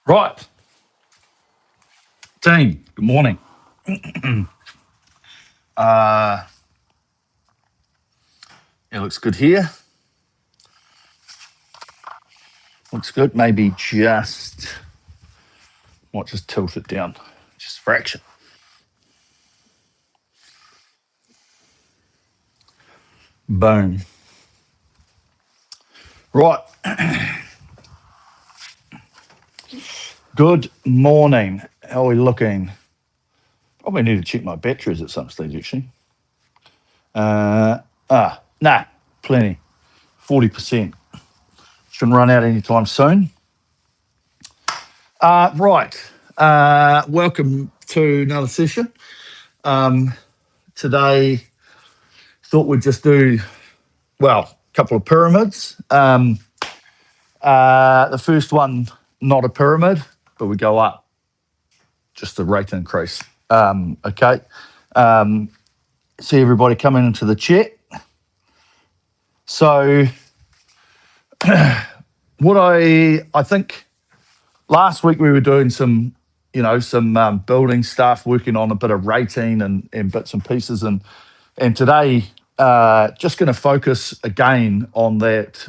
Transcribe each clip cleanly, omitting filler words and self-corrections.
Right, team, good morning. It looks good here. Looks good. Maybe might just tilt it down, just a fraction. Boom. Right. Good morning. How are we looking? Probably need to check my batteries at some stage, actually. Nah, plenty. 40%. Shouldn't run out anytime soon. Right. Welcome to another session. Today, thought we'd just do, a couple of pyramids. The first one, not a pyramid, but we go up, just the rate increase. Okay. See everybody coming into the chat. So, what I think last week we were doing some building stuff, working on a bit of rating and bits and pieces, and today just going to focus again on that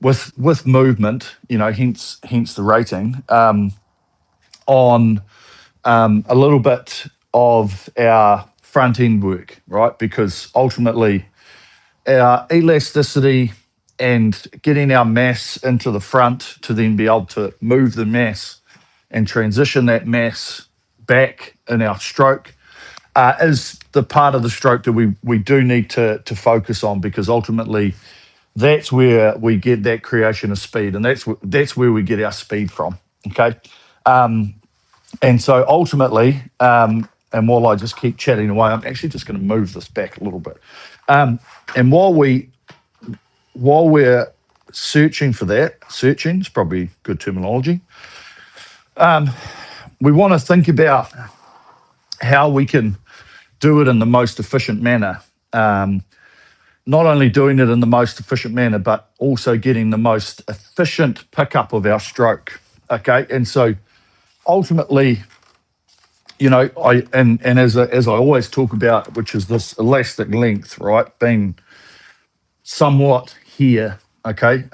with movement, hence the rating, on a little bit of our front end work, right? Because ultimately our elasticity and getting our mass into the front to then be able to move the mass and transition that mass back in our stroke is the part of the stroke that we do need to focus on, because ultimately that's where we get that creation of speed, and that's where we get our speed from. Okay. And so ultimately, and while I just keep chatting away, I'm actually just going to move this back a little bit. And while we're searching for that, searching is probably good terminology. We want to think about how we can do it in the most efficient manner. Not only doing it in the most efficient manner, but also getting the most efficient pickup of our stroke. Okay, and so ultimately, as I always talk about, which is this elastic length, right, being somewhat here, okay,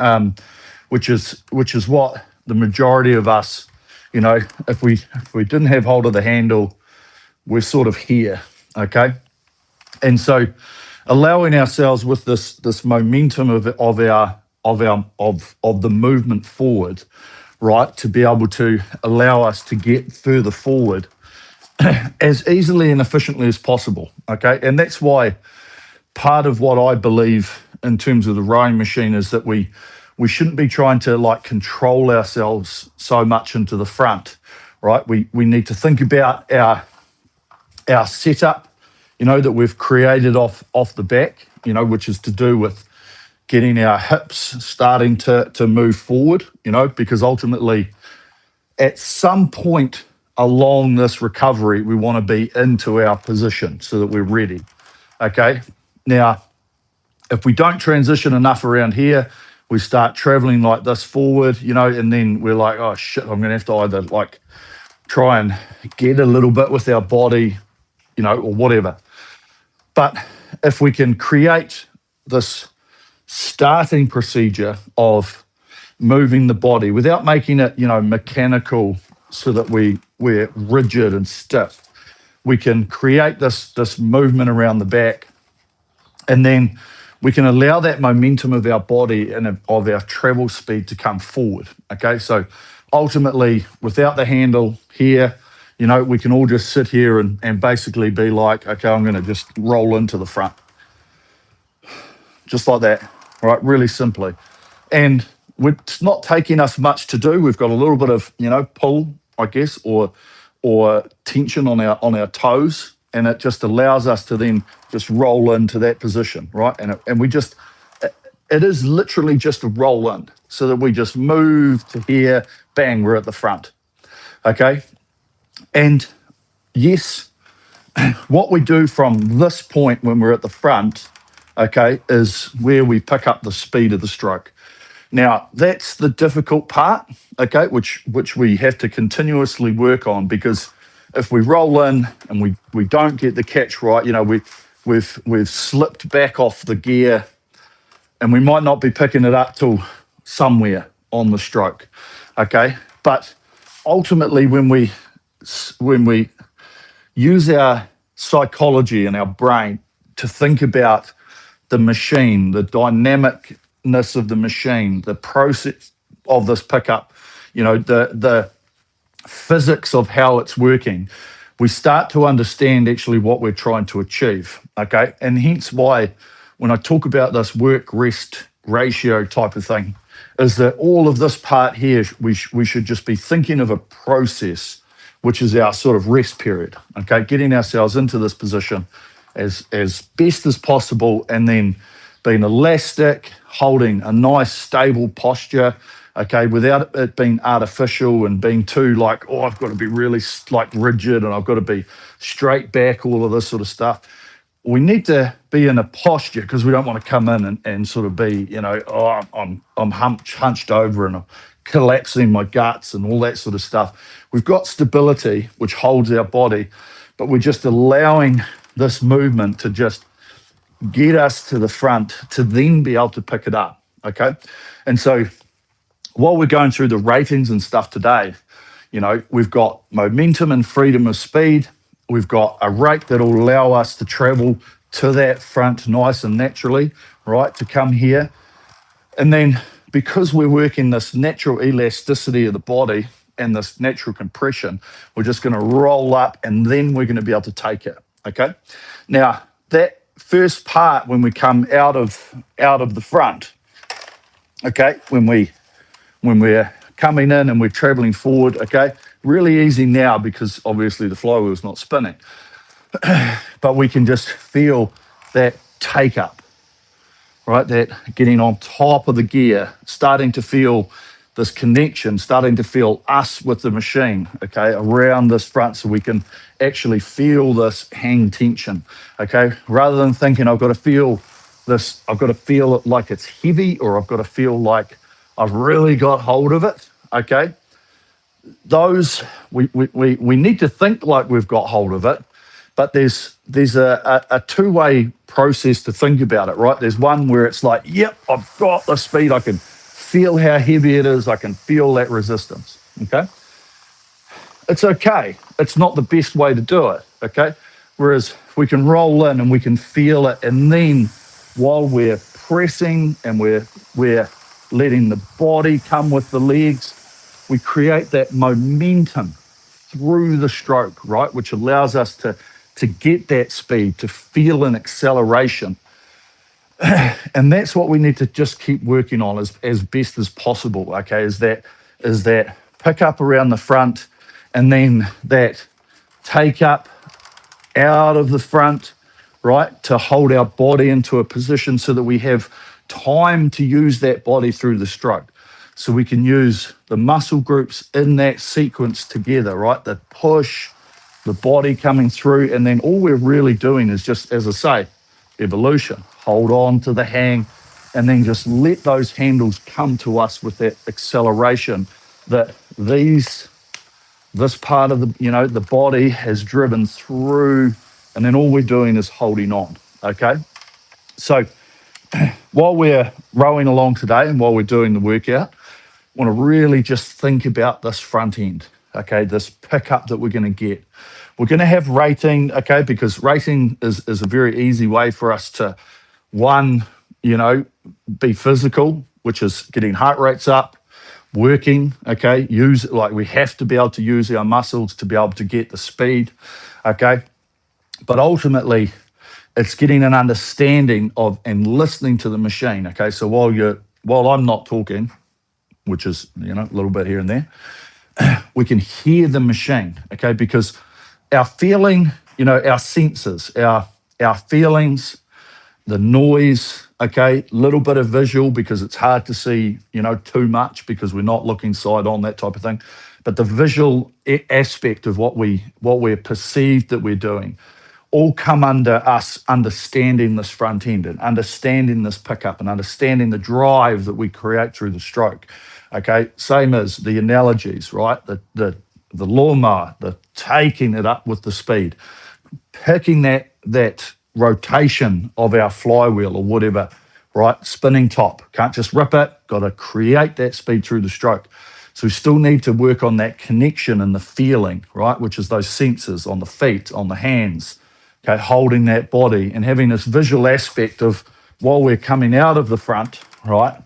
which is what the majority of us, if we didn't have hold of the handle, we're sort of here, okay, and so allowing ourselves with this momentum of the movement forward, right, to be able to allow us to get further forward as easily and efficiently as possible, okay? And that's why part of what I believe in terms of the rowing machine is that we shouldn't be trying to control ourselves so much into the front, right? We need to think about our setup, that we've created off the back, which is to do with getting our hips starting to move forward, because ultimately at some point along this recovery, we want to be into our position so that we're ready. Okay. Now, if we don't transition enough around here, we start traveling like this forward, and then we're like, oh shit, I'm going to have to either try and get a little bit with our body, or whatever. But if we can create this starting procedure of moving the body without making it, mechanical, so that we're rigid and stiff, we can create this movement around the back, and then we can allow that momentum of our body and of our travel speed to come forward. Okay, so ultimately, without the handle here, we can all just sit here and basically be like, okay, I'm going to just roll into the front, just like that, right? Really simply. And it's not taking us much to do. We've got a little bit of, pull, I guess, or tension on our toes, and it just allows us to then just roll into that position, right? And it is literally just a roll in, so that we just move to here, bang, we're at the front, okay? And yes, what we do from this point when we're at the front, okay, is where we pick up the speed of the stroke. Now, that's the difficult part, okay, which we have to continuously work on, because if we roll in and we don't get the catch right, we've slipped back off the gear, and we might not be picking it up till somewhere on the stroke, okay? But ultimately, when we use our psychology and our brain to think about the machine, the dynamicness of the machine, the process of this pickup, the physics of how it's working, we start to understand actually what we're trying to achieve, okay? And hence why when I talk about this work-rest ratio type of thing, is that all of this part here, we should just be thinking of a process, which is our sort of rest period, okay? Getting ourselves into this position as best as possible, and then being elastic, holding a nice stable posture, okay, without it being artificial and being too like, oh, I've got to be really like rigid and I've got to be straight back, all of this sort of stuff. We need to be in a posture, because we don't want to come in and sort of be, oh, I'm hunched over and I'm collapsing my guts and all that sort of stuff. We've got stability, which holds our body, but we're just allowing this movement to just get us to the front to then be able to pick it up, okay? And so while we're going through the ratings and stuff today, we've got momentum and freedom of speed. We've got a rate that will allow us to travel to that front nice and naturally, right, to come here. And then because we're working this natural elasticity of the body and this natural compression, we're just going to roll up and then we're going to be able to take it, okay? Now, that first part, when we come out of the front, okay, when we're coming in and we're traveling forward, okay, really easy now because obviously the flywheel's not spinning. But we can just feel that take up, right? That getting on top of the gear, starting to feel this connection, starting to feel us with the machine, okay, around this front, so we can actually feel this hang tension, okay? Rather than thinking I've got to feel this, I've got to feel it like it's heavy, or I've got to feel like I've really got hold of it, okay? Those, we need to think like we've got hold of it, but there's a two-way process to think about it, right? There's one where it's like, yep, I've got the speed, I can feel how heavy it is, I can feel that resistance, okay? It's okay. It's not the best way to do it, okay? Whereas we can roll in and we can feel it, and then while we're pressing and we're letting the body come with the legs, we create that momentum through the stroke, right? Which allows us to get that speed, to feel an acceleration. And that's what we need to just keep working on as best as possible, okay? Is that pick up around the front, and then that take up out of the front, right? To hold our body into a position so that we have time to use that body through the stroke. So we can use the muscle groups in that sequence together, right? The push, the body coming through, and then all we're really doing is just, as I say, evolution. Hold on to the hang, and then just let those handles come to us with that acceleration that this part of the body has driven through, and then all we're doing is holding on, okay? So while we're rowing along today and while we're doing the workout, I want to really just think about this front end, okay? This pickup that we're going to get. We're going to have rating, okay? Because rating is a very easy way for us to, one, be physical, which is getting heart rates up, working, okay? We have to be able to use our muscles to be able to get the speed, okay? But ultimately, it's getting an understanding of and listening to the machine, okay? So while I'm not talking, which is, a little bit here and there, we can hear the machine, okay? Because our feeling, our senses, our feelings, the noise, okay, little bit of visual because it's hard to see, too much because we're not looking side on, that type of thing. But the visual aspect of what we're perceived that we're doing, all come under us understanding this front end and understanding this pickup and understanding the drive that we create through the stroke. Okay, same as the analogies, right? The lawnmower, the taking it up with the speed, picking that rotation of our flywheel or whatever, right? Spinning top. Can't just rip it, got to create that speed through the stroke. So we still need to work on that connection and the feeling, right? Which is those sensors on the feet, on the hands, okay, holding that body and having this visual aspect of while we're coming out of the front, right,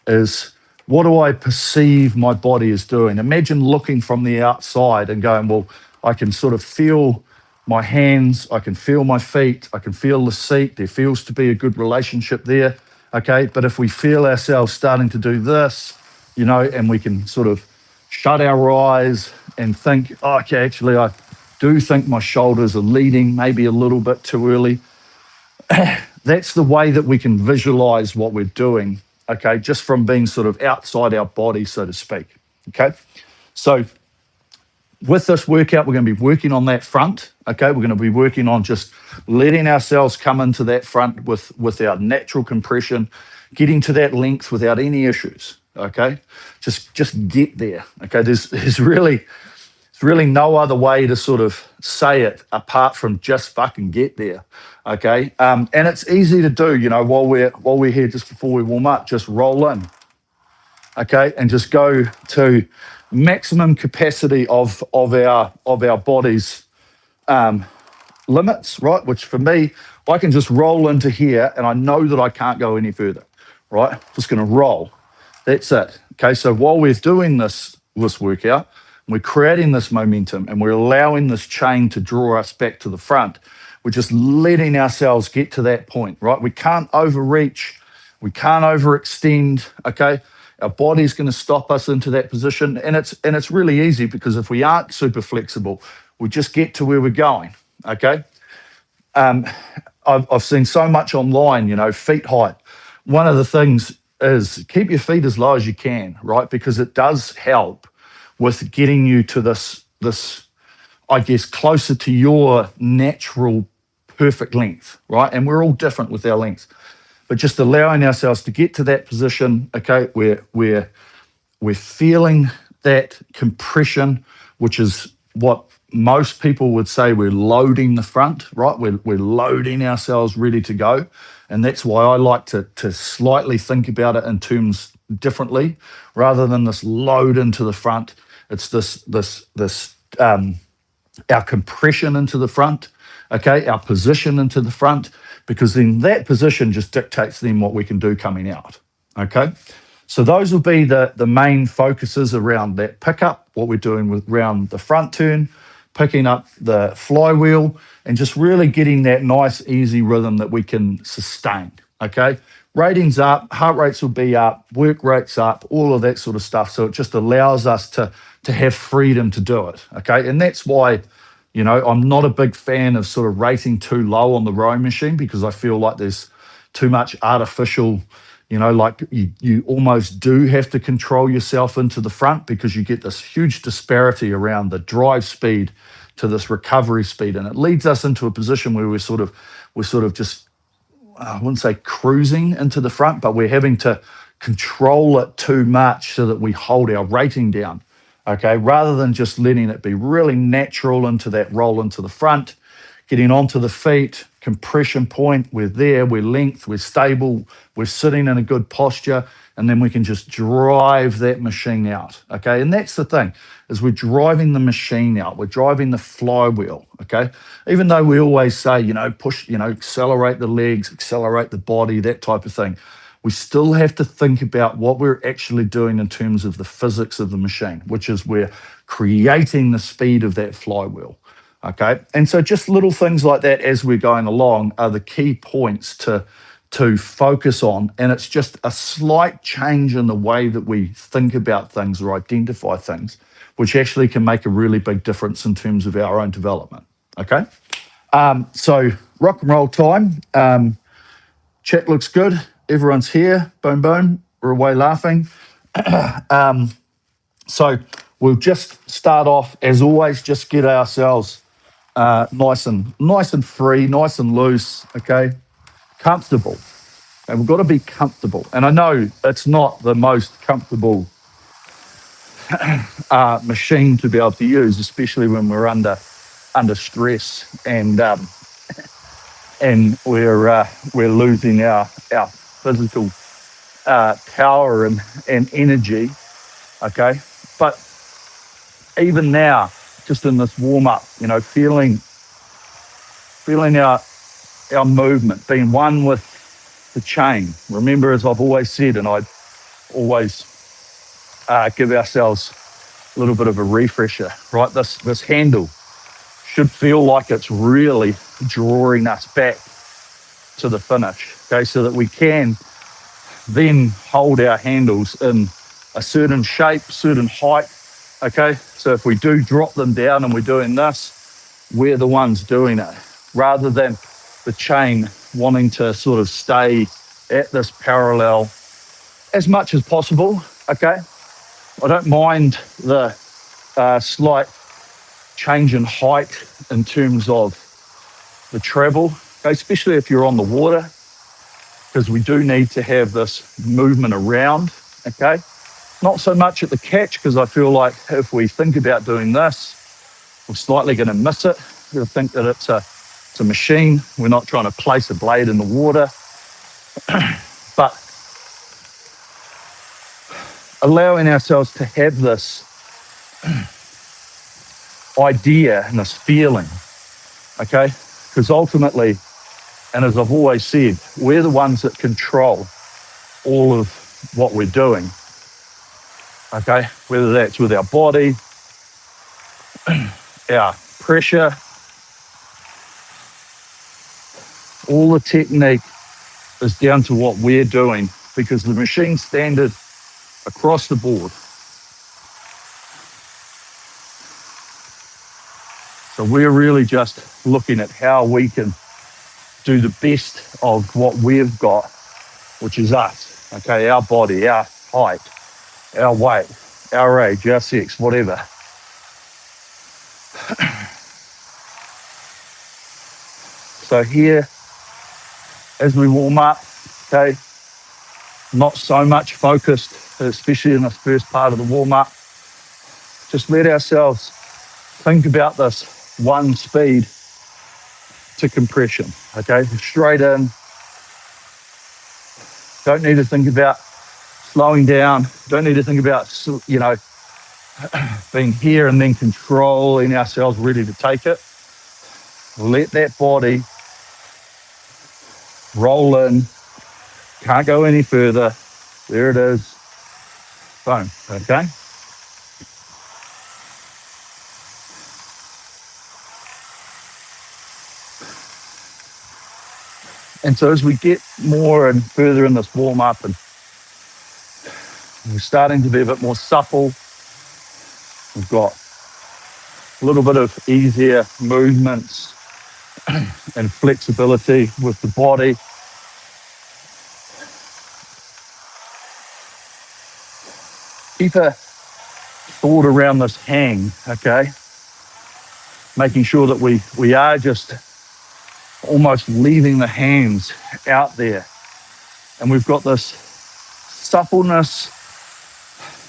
is what do I perceive my body is doing? Imagine looking from the outside and going, well, I can sort of feel my hands, I can feel my feet, I can feel the seat. There feels to be a good relationship there, okay? But if we feel ourselves starting to do this, you know, and we can sort of shut our eyes and think, oh, okay, actually, I do think my shoulders are leading maybe a little bit too early. That's the way that we can visualize what we're doing, okay, just from being sort of outside our body, so to speak, okay? So with this workout, we're going to be working on that front, okay? We're going to be working on just letting ourselves come into that front with our natural compression, getting to that length without any issues, okay? Just get there, okay? There's really no other way to sort of say it apart from just fucking get there, okay? And it's easy to do, you know, while we're here just before we warm up, just roll in, okay, and just go to maximum capacity of our body's limits, right? Which for me, I can just roll into here, and I know that I can't go any further, right? Just going to roll. That's it. Okay, so while we're doing this workout, we're creating this momentum and we're allowing this chain to draw us back to the front. We're just letting ourselves get to that point, right? We can't overreach. We can't overextend, okay? Our body's going to stop us into that position. And it's really easy because if we aren't super flexible, we just get to where we're going, okay? I've seen so much online, you know, feet height. One of the things is keep your feet as low as you can, right? Because it does help with getting you to this, I guess, closer to your natural perfect length, right? And we're all different with our lengths, but just allowing ourselves to get to that position, okay, where we're feeling that compression, which is what most people would say we're loading the front, right? We're loading ourselves ready to go. And that's why I like to slightly think about it in terms differently, rather than this load into the front. It's this our compression into the front, okay, our position into the front, because then that position just dictates then what we can do coming out, okay? So those will be the main focuses around that pickup, what we're doing with around the front turn, picking up the flywheel, and just really getting that nice, easy rhythm that we can sustain, okay? Ratings up, heart rates will be up, work rates up, all of that sort of stuff. So it just allows us to have freedom to do it, okay? And that's why, you know, I'm not a big fan of sort of rating too low on the rowing machine, because I feel like there's too much artificial, you know, like you almost do have to control yourself into the front, because you get this huge disparity around the drive speed to this recovery speed. And it leads us into a position where we're sort of just, I wouldn't say cruising into the front, but we're having to control it too much so that we hold our rating down, okay, rather than just letting it be really natural into that roll into the front, getting onto the feet, compression point, we're there, we're length, we're stable, we're sitting in a good posture, and then we can just drive that machine out, okay? And that's the thing, is we're driving the machine out, we're driving the flywheel, okay? Even though we always say, you know, push, you know, accelerate the legs, accelerate the body, that type of thing, we still have to think about what we're actually doing in terms of the physics of the machine, which is we're creating the speed of that flywheel, okay? And so just little things like that as we're going along are the key points to focus on. And it's just a slight change in the way that we think about things or identify things, which actually can make a really big difference in terms of our own development, okay? So rock and roll time. Chat looks good. Everyone's here. Boom, boom. We're away laughing. So we'll just start off, as always, just get ourselves nice and free, nice and loose, okay? Comfortable. And we've got to be comfortable. And I know it's not the most comfortable machine to be able to use, especially when we're under stress and we're losing our physical power and energy. Okay, but even now, just in this warm up, you know, feeling our movement, being one with the chain. Remember, as I've always said, and I always give ourselves a little bit of a refresher, right? This handle should feel like it's really drawing us back to the finish, okay, so that we can then hold our handles in a certain shape, certain height, okay? So if we do drop them down and we're doing this, we're the ones doing it, rather than the chain wanting to sort of stay at this parallel as much as possible, okay? I don't mind the slight change in height in terms of the travel, okay? Especially if you're on the water, because we do need to have this movement around, okay? Not so much at the catch, because I feel like if we think about doing this, we're slightly going to miss it. We'll think that it's a machine. We're not trying to place a blade in the water. But allowing ourselves to have this idea and this feeling, okay? Because ultimately, and as I've always said, we're the ones that control all of what we're doing, okay? Whether that's with our body, our pressure, all the technique is down to what we're doing, because the machine's standard across the board. So we're really just looking at how we can do the best of what we've got, which is us, okay? Our body, our height, our weight, our age, our sex, whatever. So here, as we warm up, okay, not so much focused, especially in this first part of the warm up. Just let ourselves think about this one speed to compression, okay? Straight in. Don't need to think about slowing down. Don't need to think about, you know, being here and then controlling ourselves, ready to take it. Let that body roll in. Can't go any further. There it is. Boom, okay? And so as we get more and further in this warm up and we're starting to be a bit more supple, we've got a little bit of easier movements and flexibility with the body. Keep a thought around this hang, okay? Making sure that we are just almost leaving the hands out there. And we've got this suppleness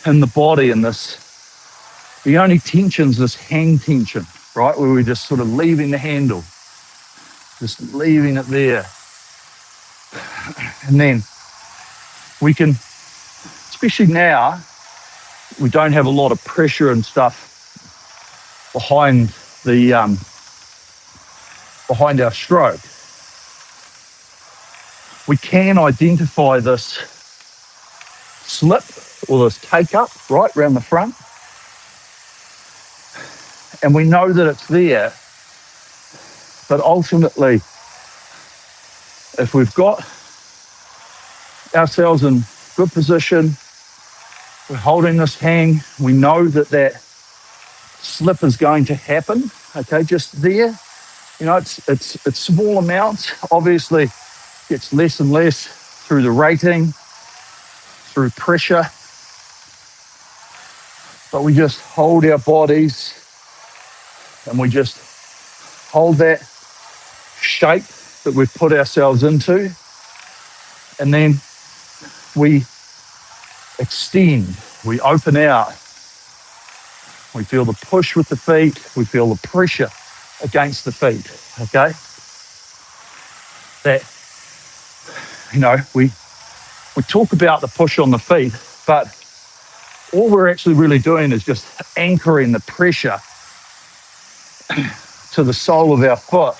in the body, and the only tension's this hang tension, right? Where we're just sort of leaving the handle, just leaving it there. And then we can, especially now, we don't have a lot of pressure and stuff behind behind our stroke. We can identify this slip or this take up right around the front, and we know that it's there. But ultimately, if we've got ourselves in good position, we're holding this hang, we know that that slip is going to happen, okay, just there. You know, it's small amounts. Obviously, gets less and less through the rating, through pressure. But we just hold our bodies and we just hold that shape that we've put ourselves into, and then we extend, we open out, we feel the push with the feet, we feel the pressure against the feet, okay? That, we talk about the push on the feet, but all we're actually really doing is just anchoring the pressure to the sole of our foot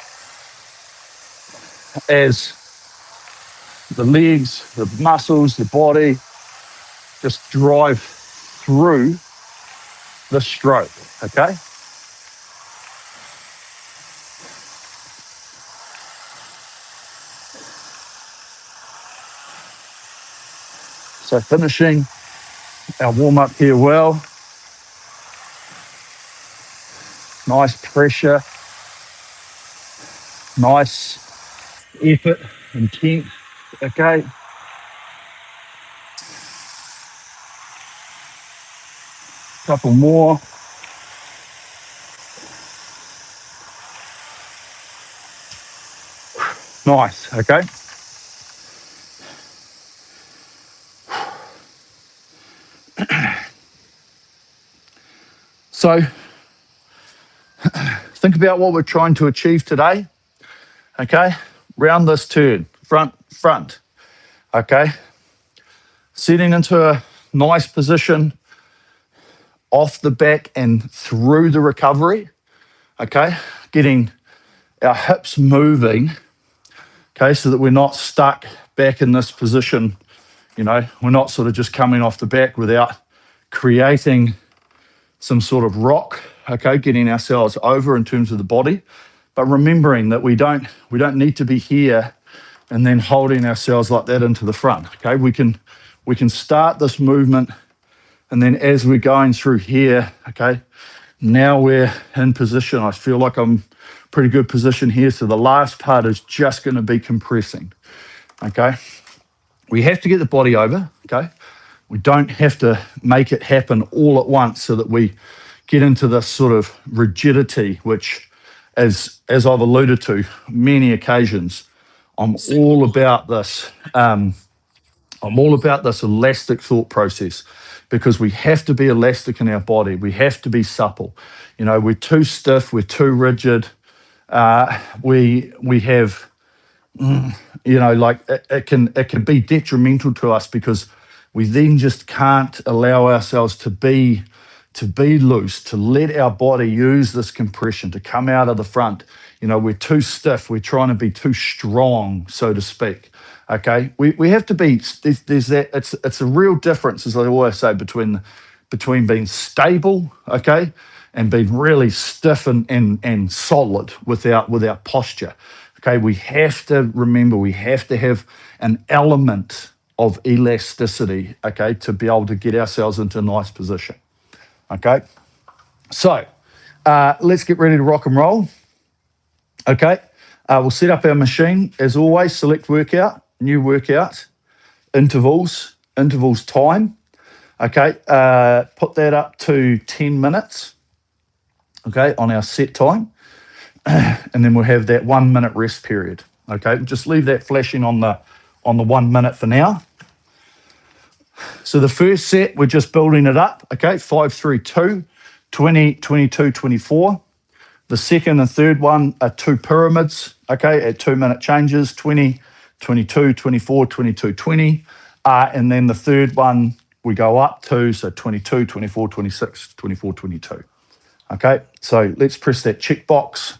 as the legs, the muscles, the body just drive through the stroke, okay? So finishing our warm up here well, nice pressure, nice effort, intent, okay? Couple more. Nice, okay? So think about what we're trying to achieve today, okay? Round this turn, front, okay? Sitting into a nice position off the back and through the recovery, okay? Getting our hips moving, okay, so that we're not stuck back in this position, we're not sort of just coming off the back without creating some sort of rock, okay, getting ourselves over in terms of the body, but remembering that we don't need to be here and then holding ourselves like that into the front, okay? We can start this movement, and then as we're going through here, okay, now we're in position. I feel like I'm pretty good position here. So the last part is just going to be compressing, okay? We have to get the body over, okay? We don't have to make it happen all at once so that we get into this sort of rigidity, which, as I've alluded to many occasions, I'm all about this. I'm all about this elastic thought process, because we have to be elastic in our body. We have to be supple. We're too stiff. We're too rigid. We have, like it can be detrimental to us, because we then just can't allow ourselves to be loose, to let our body use this compression to come out of the front. We're too stiff. We're trying to be too strong, so to speak. Okay, we have to be. There's that. It's a real difference, as I always say, between being stable, okay, and being really stiff and solid with our posture. Okay, we have to remember, we have to have an element of elasticity, okay, to be able to get ourselves into a nice position. Okay, so let's get ready to rock and roll. Okay, we'll set up our machine as always. Select workout, new workout, intervals time. Okay, put that up to 10 minutes. Okay, on our set time, and then we'll have that 1 minute rest period. Okay, just leave that flashing on the 1 minute for now. So the first set, we're just building it up. Okay, 5, 3, 2, 20, 22, 24. The second and third one are two pyramids, okay, at 2 minute changes, 20, 22, 24, 22, 20. And then the third one we go up to, so 22, 24, 26, 24, 22. Okay, so let's press that checkbox.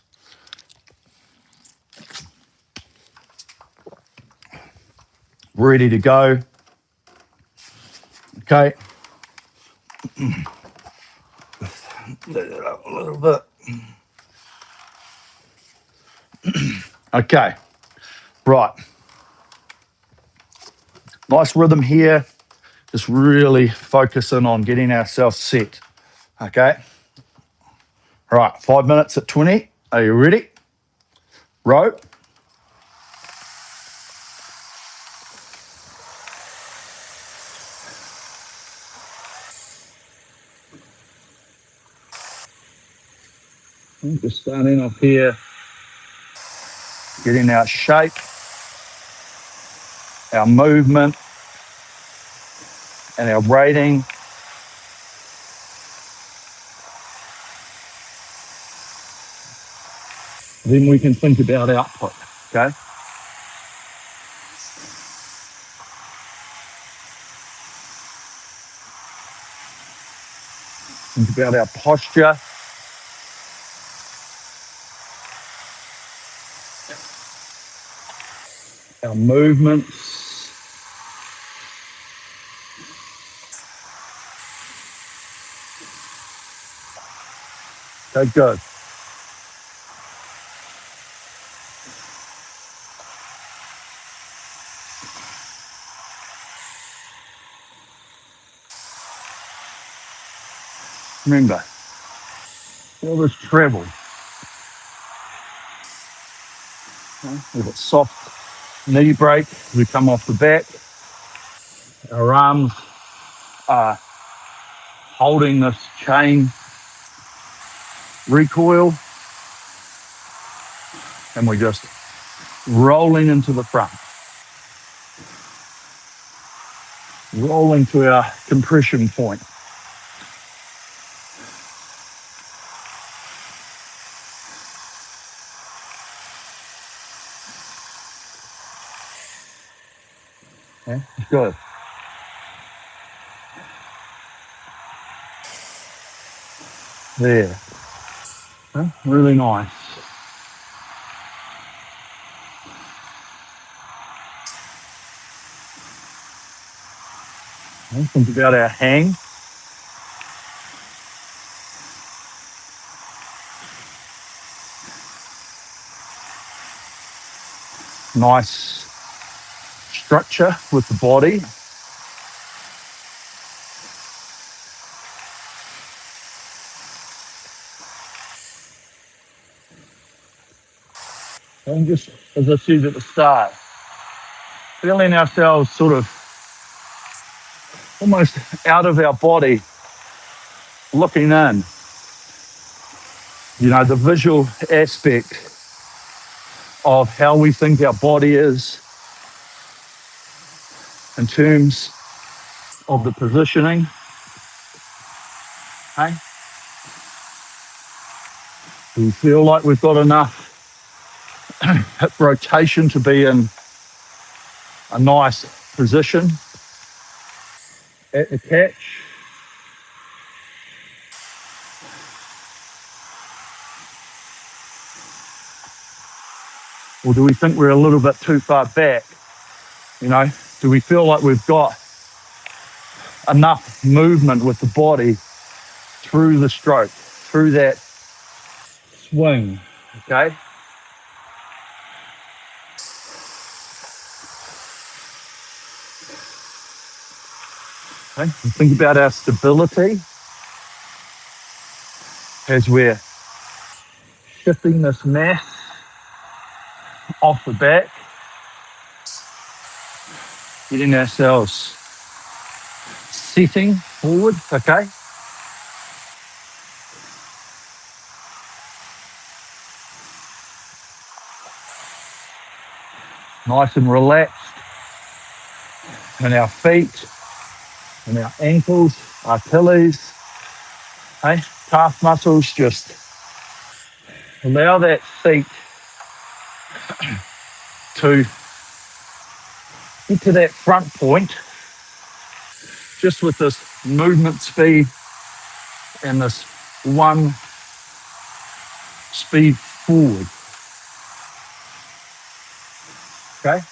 Ready to go. Okay. Let it up a little bit. Okay, right. Nice rhythm here. Just really focusing on getting ourselves set. Okay. Right, 5 minutes at 20. Are you ready? Row. Just starting off here getting our shape, our movement, and our rating. Then we can think about output, okay? Think about our posture, our movements. Okay, good. Remember, all this travel, okay? We've got soft knee break, we come off the back, our arms are holding this chain recoil, and we're just rolling into the front, rolling to our compression point. Okay? Good. There. Okay? Really nice. Okay? Think about our hang. Nice structure with the body. And just, as I said at the start, feeling ourselves sort of almost out of our body, looking in. You know, the visual aspect of how we think our body is in terms of the positioning. Hey? Do we feel like we've got enough hip rotation to be in a nice position at the catch? Or do we think we're a little bit too far back? You know, do we feel like we've got enough movement with the body through the stroke, through that swing, okay? Okay? And think about our stability as we're shifting this mass off the back, getting ourselves setting forward, okay? Nice and relaxed in our feet and our ankles, our Achilles, hey? Calf muscles, just allow that seat to get to that front point just with this movement speed and this one speed forward, okay?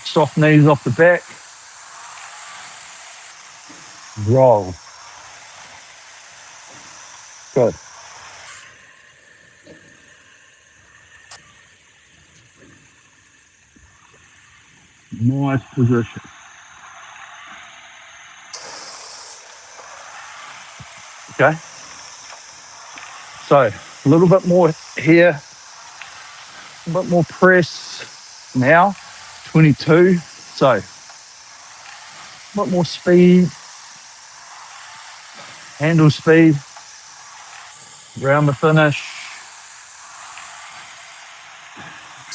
Soft knees off the back, roll. Good. Nice position. Okay. So a little bit more here, a bit more press now. 22. So a bit more speed, handle speed, around the finish.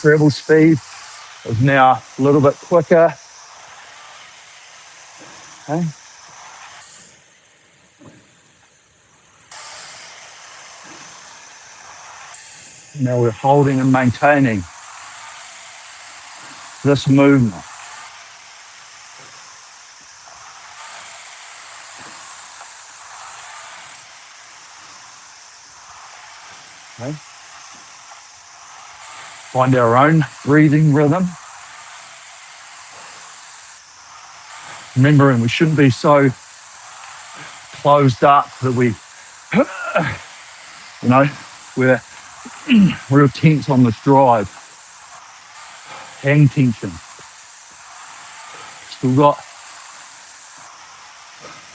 treble speed is now a little bit quicker. Okay. Now we're holding and maintaining this movement. Okay. Find our own breathing rhythm. Remembering we shouldn't be so closed up that we, we're real tense on this drive. Hang tension. Still got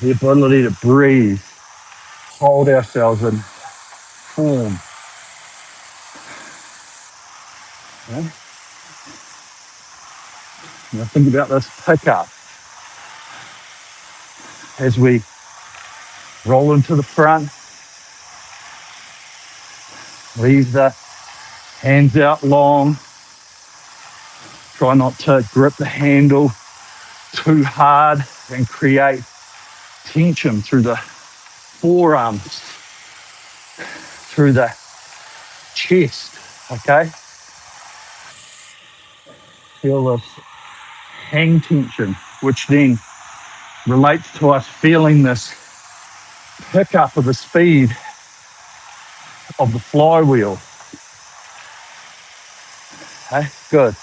the ability to breathe, hold ourselves in form. Okay? Now think about this pickup as we roll into the front, leave the hands out long, try not to grip the handle too hard and create tension through the forearms, through the chest, okay? Feel this hang tension, which then relates to us feeling this pickup of the speed of the flywheel. Okay, good.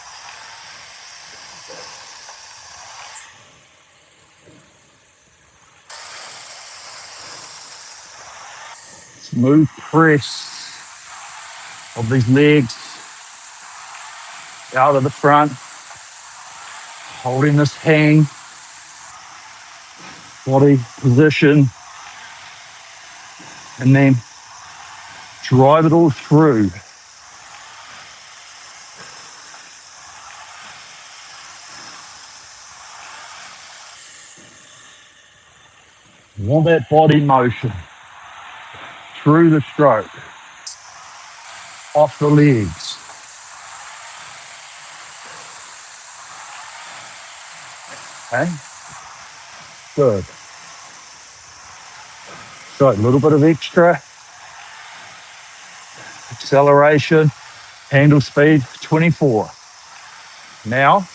Smooth press of these legs out of the front, holding this hang, body position, and then drive it all through. You want that body motion through the stroke, off the legs. Okay, good. So a little bit of extra acceleration, handle speed, 24. Now,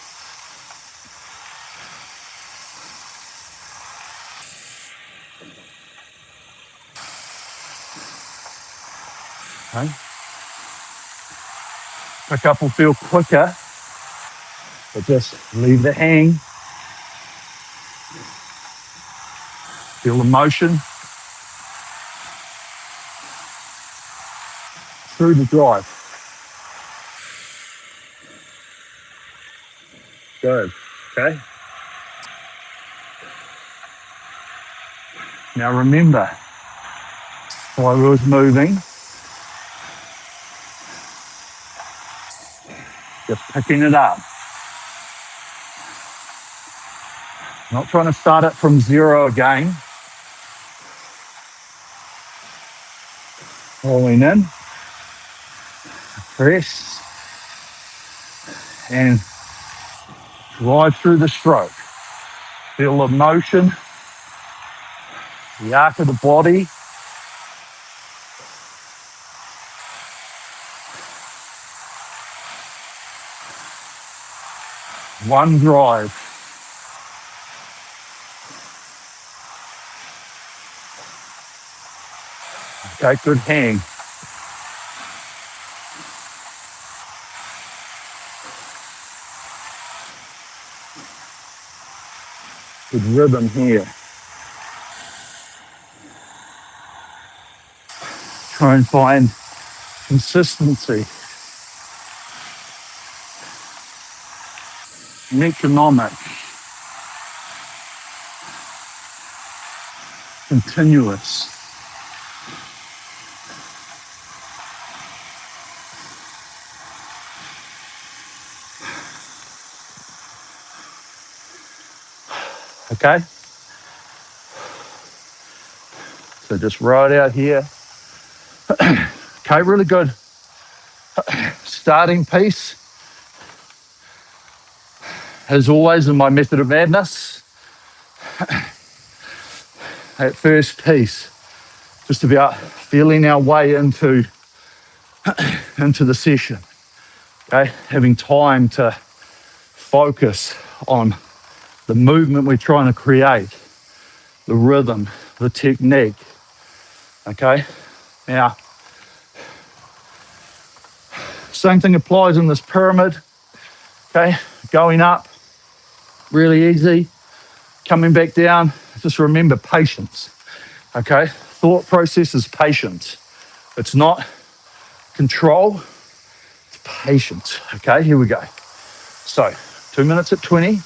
okay, pickup will feel quicker, but just leave the hang, feel the motion through the drive. Good, okay? Now remember, flywheel's moving, just picking it up. Not trying to start it from zero again. Rolling in, press, and drive through the stroke. Feel the motion, the arc of the body. One drive. Okay, good hang. Good rhythm here. Try and find consistency, metronomic, continuous. Okay? So just right out here. Okay, really good starting piece. as always in my method of madness, that first piece, just about feeling our way into the session, okay? Having time to focus on the movement we're trying to create, the rhythm, the technique, okay? Now, same thing applies in this pyramid, okay? Going up, really easy. Coming back down, just remember patience, okay? Thought process is patience. It's not control, it's patience, okay? Here we go. So, 2 minutes at 20.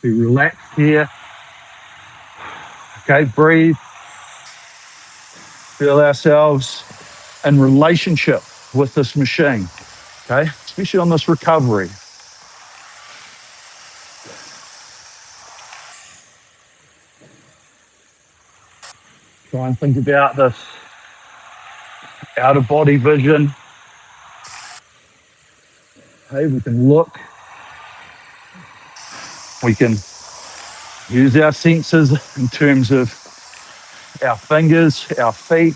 Be relaxed here, okay? Breathe, feel ourselves in relationship with this machine, okay? Especially on this recovery. Try and think about this out of body vision. Hey, we can look, we can use our senses in terms of our fingers, our feet,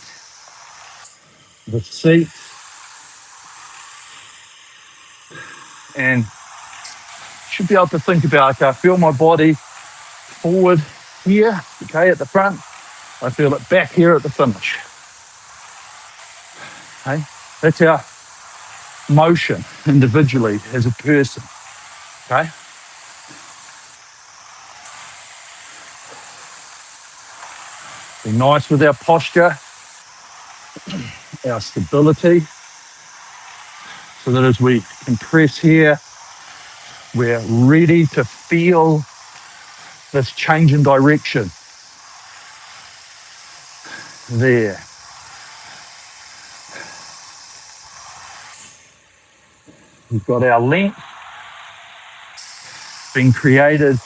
the seat, and should be able to think about, okay, I feel my body forward here, okay, at the front. I feel it back here at the finish. Okay, that's our motion individually as a person. Okay, be nice with our posture, our stability, so that as we compress here, we're ready to feel this change in direction. There. We've got our length being created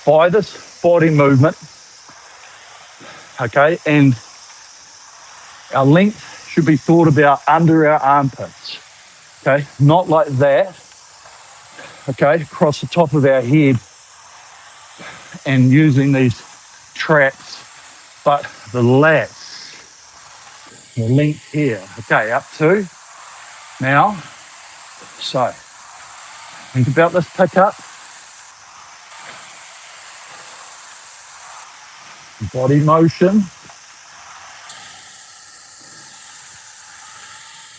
by this body movement, okay, and our length should be thought about under our armpits, okay, not like that, okay, across the top of our head and using these traps, but the lats, the length here, okay, up to now. So think about this pickup, body motion,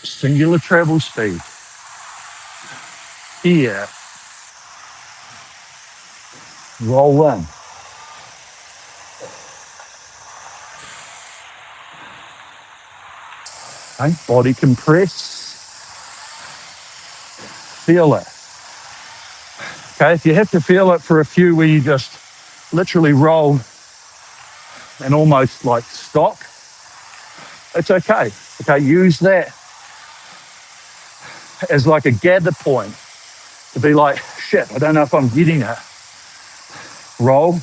singular travel speed. Here, roll in. Okay, body compress, feel it. Okay, if you have to feel it for a few where you just literally roll and almost like stop, it's okay. Okay, use that as like a gather point to be like, shit, I don't know if I'm getting it. Roll,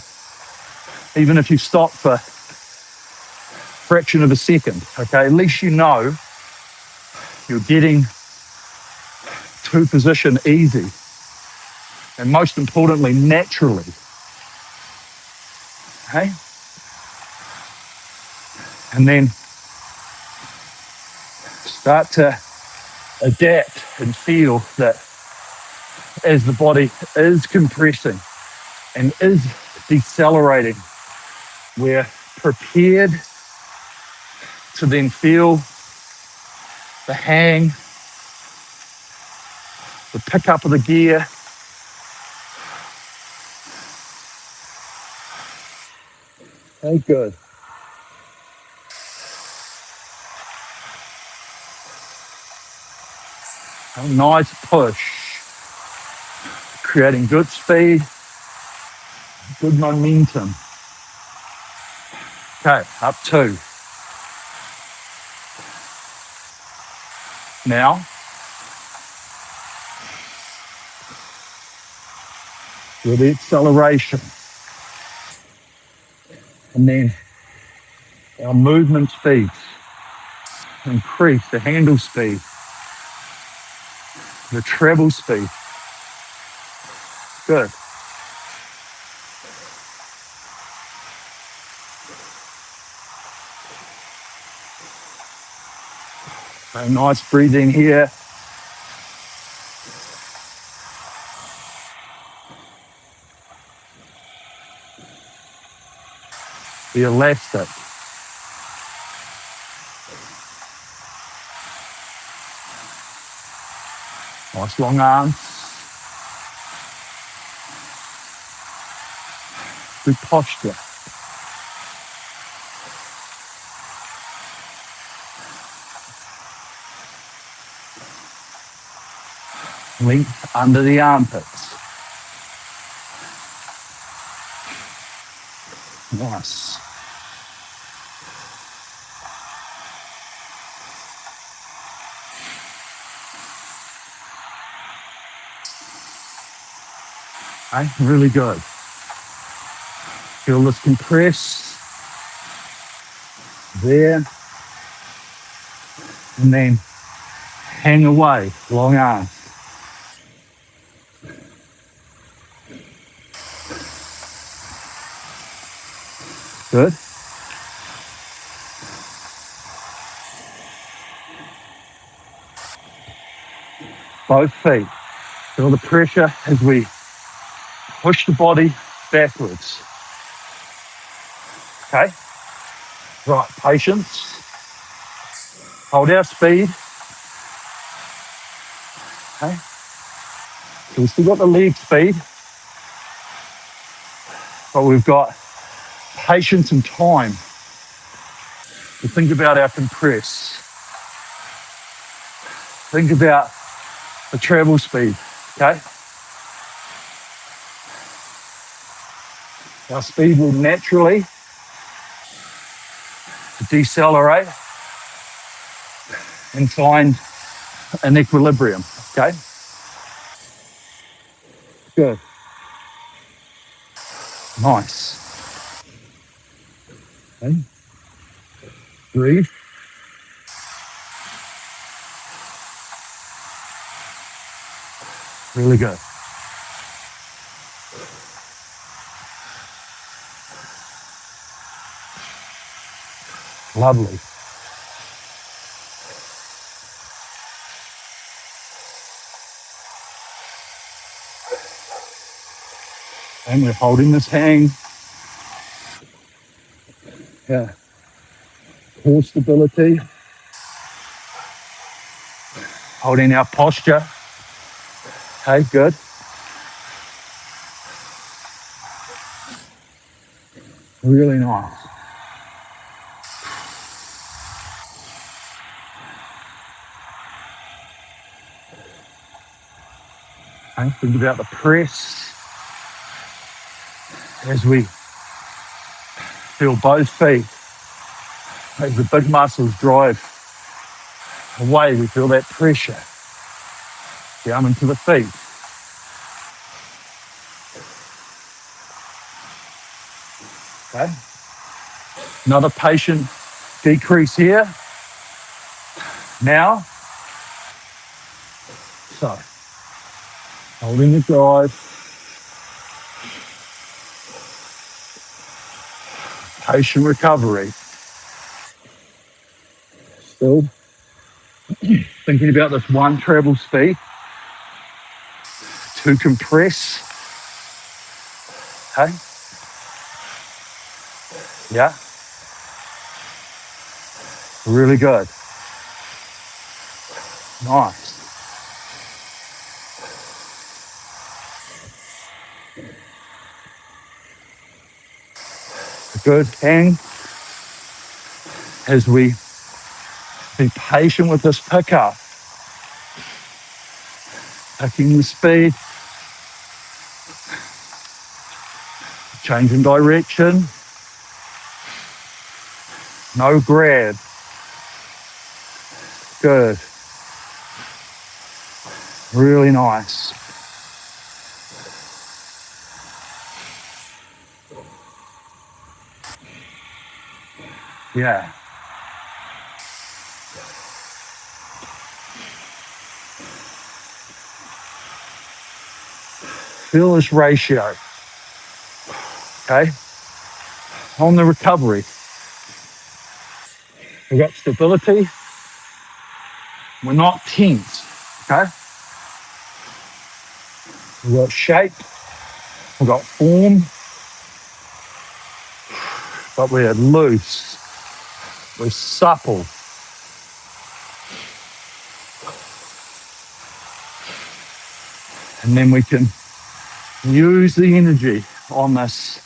even if you stop for a fraction of a second, okay, at least you know you're getting to position easy and most importantly, naturally, okay? And then start to adapt and feel that as the body is compressing and is decelerating, we're prepared to then feel the hang, the pickup of the gear. Oh, good. A nice push, creating good speed, good momentum. Okay, up two. Now, with the acceleration, and then our movement speeds increase, the handle speed. the treble speed. Good. So nice breathing here. The elastic. Nice long arms. Good posture. Length under the armpits. Nice. Okay, really good. Feel this compress there, and then hang away, long arms. Good. Both feet. Feel the pressure as we push the body backwards. Okay. Right, patience. Hold our speed. Okay. So we've still got the leg speed, but we've got patience and time to think about our compress. Think about the travel speed. Okay. Our speed will naturally decelerate and find an equilibrium. Okay. Good. Nice. Okay. Breathe. Really good. Lovely. And we're holding this hang. Yeah. Core stability. Holding our posture. Okay, good. Really nice. Okay, think about the press as we feel both feet. As the big muscles drive away, we feel that pressure down into the feet. Okay. Another patient decrease here. Now, so holding the drive, patient recovery. Still thinking about this one treble speed to compress. Okay. Yeah. Really good. Nice. Good. Hang as we be patient with this pickup. Picking the speed, changing direction. No grab. Good. Really nice. Yeah. Feel this ratio, okay? On the recovery, we've got stability. We're not tense, okay? We've got shape. We've got form, but we're loose. We're supple. And then we can use the energy on this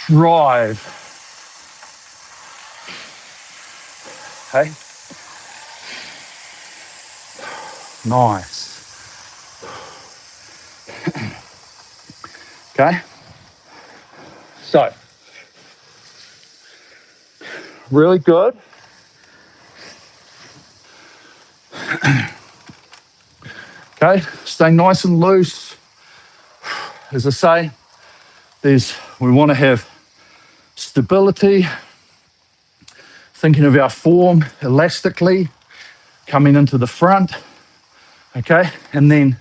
drive, okay? Nice, okay? So, really good. Okay, stay nice and loose. As I say, we want to have stability, thinking of our form elastically, coming into the front, okay? And then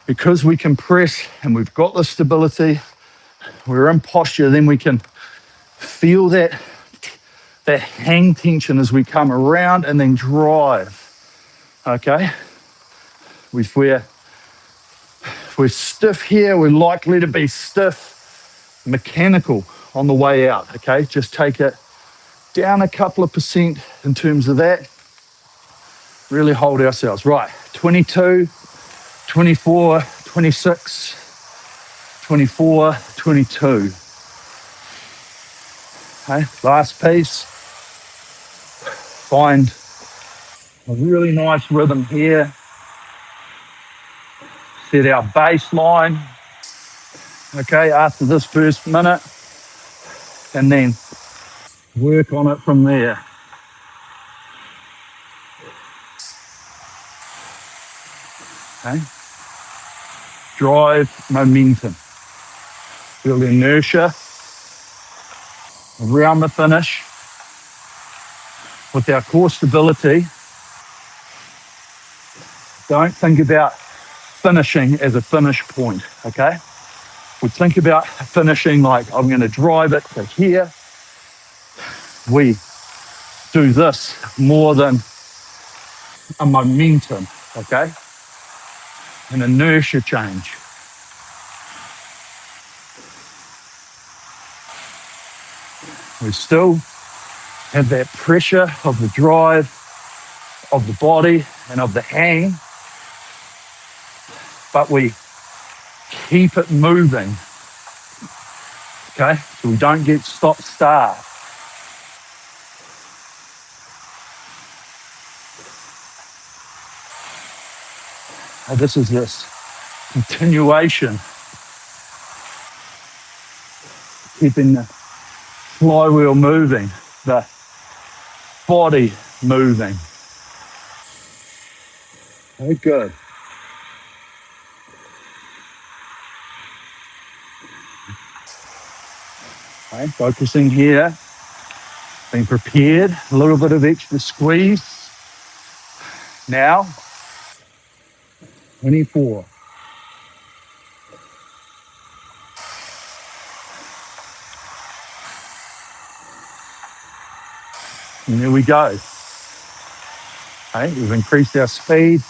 because we can press and we've got the stability, we're in posture, then we can feel that hang tension as we come around and then drive, okay? If we're stiff here, we're likely to be stiff, mechanical on the way out, okay? Just take it down a couple of percent in terms of that. Really hold ourselves. Right, 22, 24, 26, 24, 22. Okay, last piece. Find a really nice rhythm here. Set our baseline, okay, after this first minute, and then work on it from there. Okay, drive momentum, build inertia around the finish with our core stability. Don't think about finishing as a finish point, okay? We think about finishing like I'm going to drive it to here. We do this more than a momentum, okay? An inertia change. We still have that pressure of the drive, of the body, and of the hang, but we keep it moving, okay? So we don't get stop-start. This is this continuation, keeping the flywheel moving, the body moving. Very good. Okay, focusing here, being prepared, a little bit of extra squeeze. Now, 24. And there we go. Okay, we've increased our speed,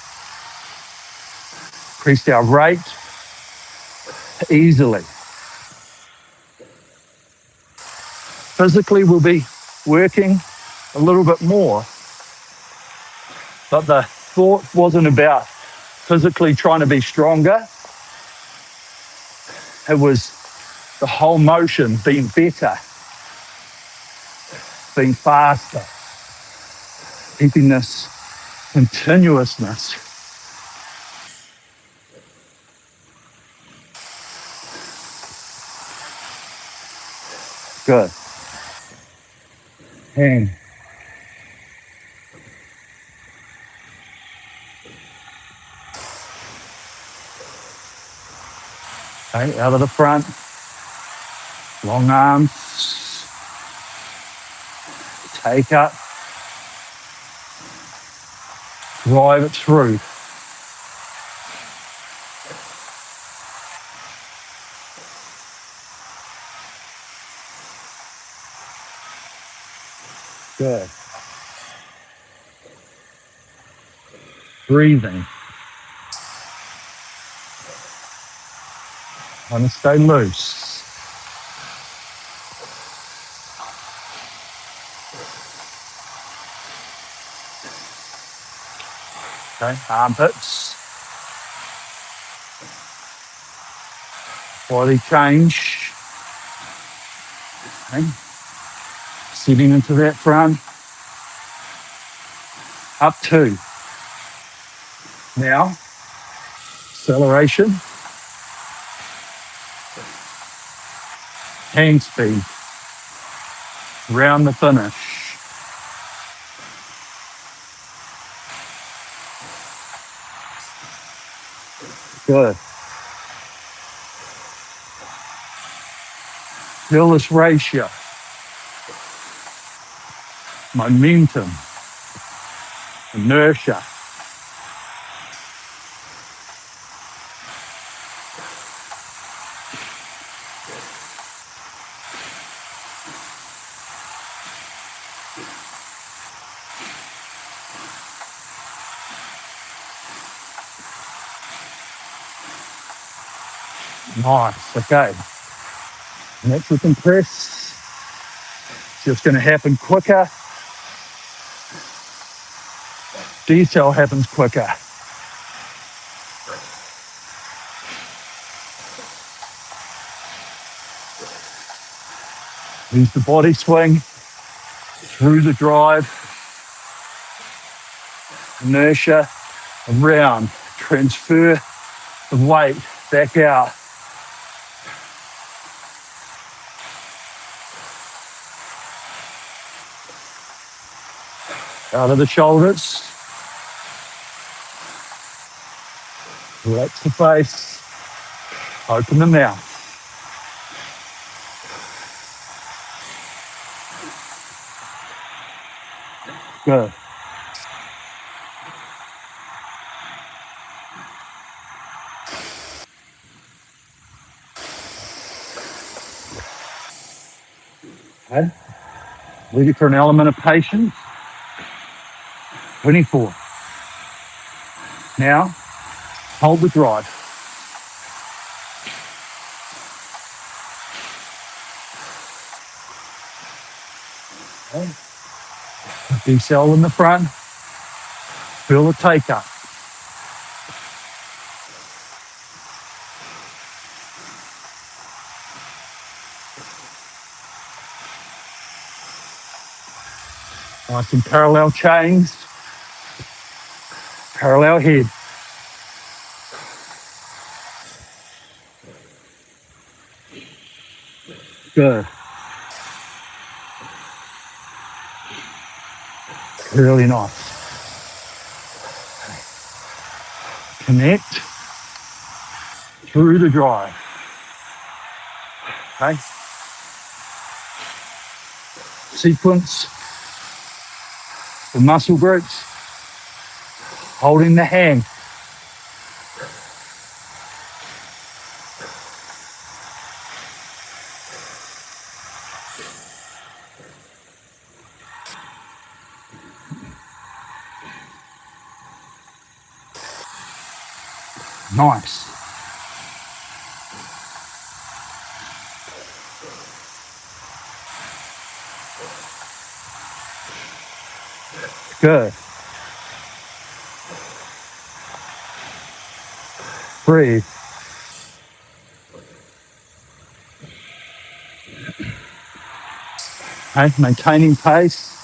increased our rate easily. Physically, we'll be working a little bit more, but the thought wasn't about physically trying to be stronger. It was the whole motion being better, being faster, keeping this continuousness. Good. Hang. Okay, out of the front, long arms, take up, drive it through. Good. Breathing. Want to stay loose. Okay, armpits. Body change. Okay. Sitting into that front. Up 2. Now, acceleration. Hand speed. Round the finish. Good. Feel this ratio. Momentum. Inertia. Nice. Okay. Next we can press. Just going to happen quicker. Detail happens quicker. Use the body swing through the drive, inertia, around, transfer the weight back out. Out of the shoulders. Relax the face. Open the mouth. Good. Okay. Ready for an element of patience. 24. Now, hold the drive. Okay. Decel in the front. Feel the take up. Nice and parallel chains. Parallel head. Good. Really nice. Connect through the drive. Okay. Sequence the muscle groups. Holding the hand. Nice. Good. Breathe. Okay. Maintaining pace.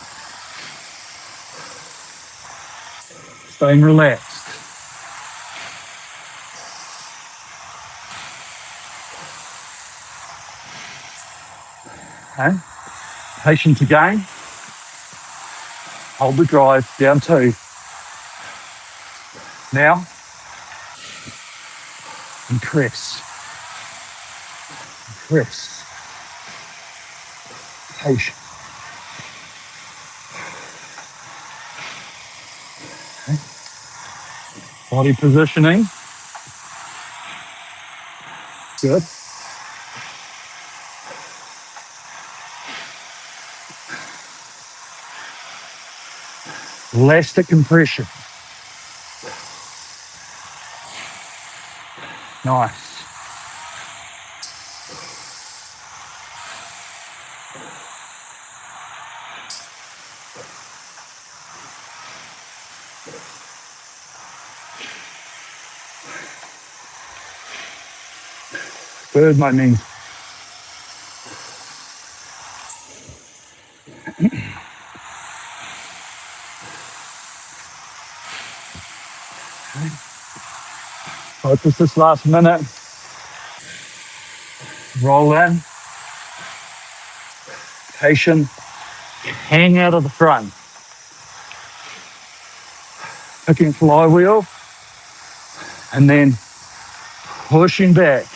Staying relaxed. Okay. Patience again. Hold the drive. Down 2. Now, and press. Press. Patience. Okay. Body positioning. Good. Elastic compression. Nice. Good, my man. Focus this last minute. Roll in. Patient. Hang out of the front. Picking flywheel. And then pushing back.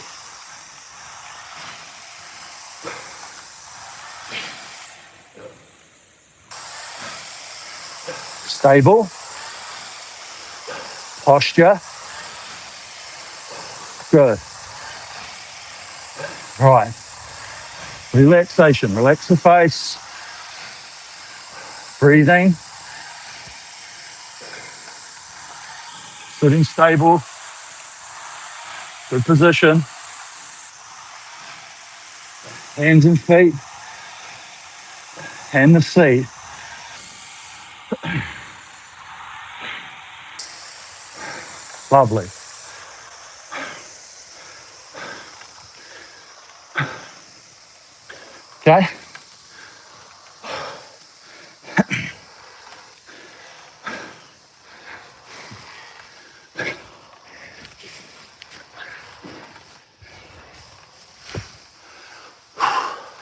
Stable. Posture. Good. Right. Relaxation. Relax the face. Breathing. Sitting stable. Good position. Hands and feet. And the seat. Lovely. Okay.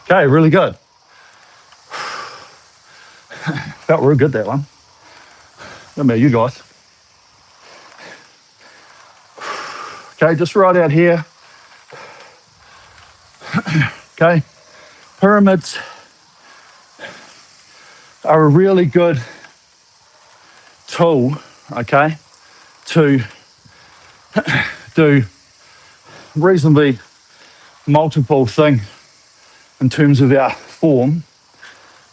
Okay, really good. Felt real good, that one. What about you guys? Okay, just right out here. Okay, pyramids are a really good tool, okay, to do reasonably multiple thing in terms of our form.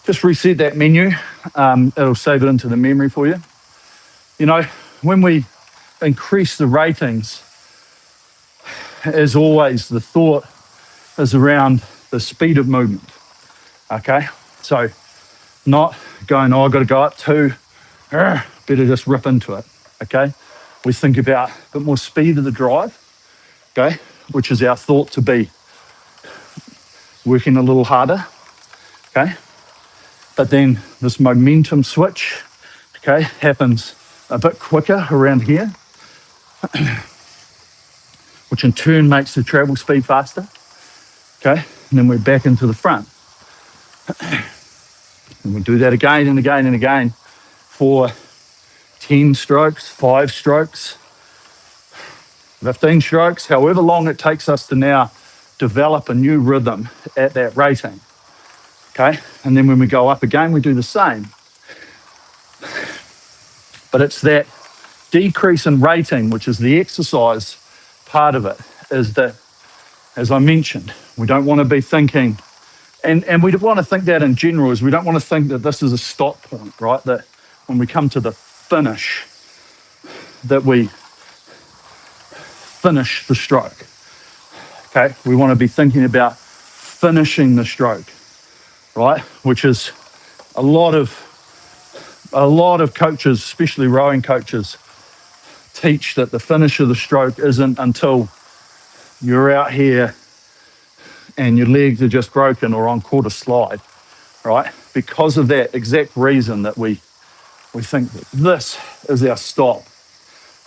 Just reset that menu. It'll save it into the memory for you. You know, when we increase the ratings, as always, the thought is around the speed of movement, okay? So not going, oh, I've got to go up to, better just rip into it, okay? We think about a bit more speed of the drive, okay, which is our thought to be working a little harder, okay? But then this momentum switch, okay, happens a bit quicker around here, which in turn makes the travel speed faster, okay? And then we're back into the front. And we do that again and again and again for 10 strokes, 5 strokes, 15 strokes, however long it takes us to now develop a new rhythm at that rating, okay? And then when we go up again, we do the same. But it's that decrease in rating, which is the exercise part of it, is that, as I mentioned, we don't want to be thinking, and we want to think that in general, is we don't want to think that this is a stop point, right? That when we come to the finish, that we finish the stroke, okay? We want to be thinking about finishing the stroke, right? Which is a lot of coaches, especially rowing coaches, teach that the finish of the stroke isn't until you're out here and your legs are just broken or on quarter slide, right? Because of that exact reason that we think that this is our stop,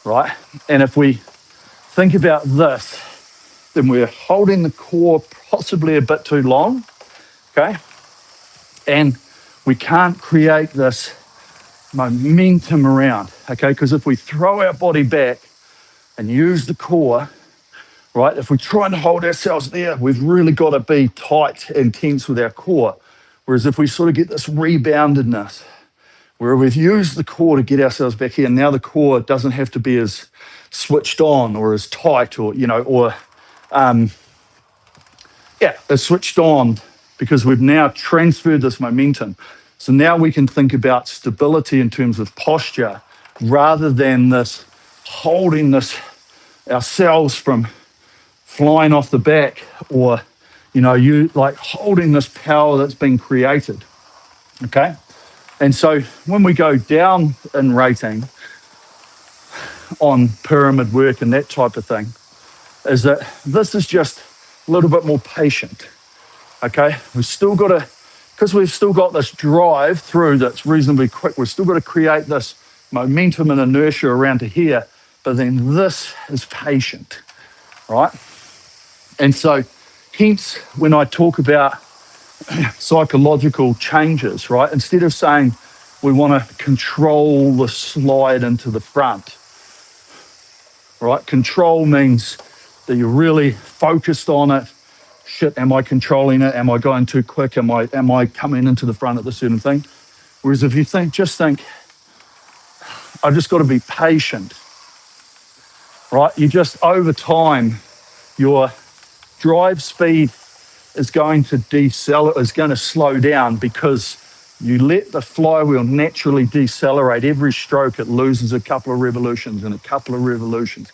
right? And if we think about this, then we're holding the core possibly a bit too long, okay? And we can't create this momentum around, okay? Because if we throw our body back and use the core, right? If we're trying to hold ourselves there, we've really got to be tight and tense with our core. Whereas if we sort of get this reboundedness, where we've used the core to get ourselves back here, now the core doesn't have to be as switched on or as tight or, as switched on, because we've now transferred this momentum. So now we can think about stability in terms of posture rather than this holding this ourselves from flying off the back, or you like holding this power that's been created. Okay. And so when we go down in rating on pyramid work and that type of thing, is that this is just a little bit more patient. Okay. We've still got to, because we've still got this drive through that's reasonably quick, we've still got to create this momentum and inertia around to here, but then this is patient, right? And so hence when I talk about psychological changes, right, instead of saying we want to control the slide into the front, right? Control means that you're really focused on it. Shit, am I controlling it? Am I going too quick? Am I coming into the front at the certain thing? Whereas if you just think, I've just got to be patient, right? You just, over time, your drive speed is going to is going to slow down because you let the flywheel naturally decelerate. Every stroke, it loses a couple of revolutions and a couple of revolutions.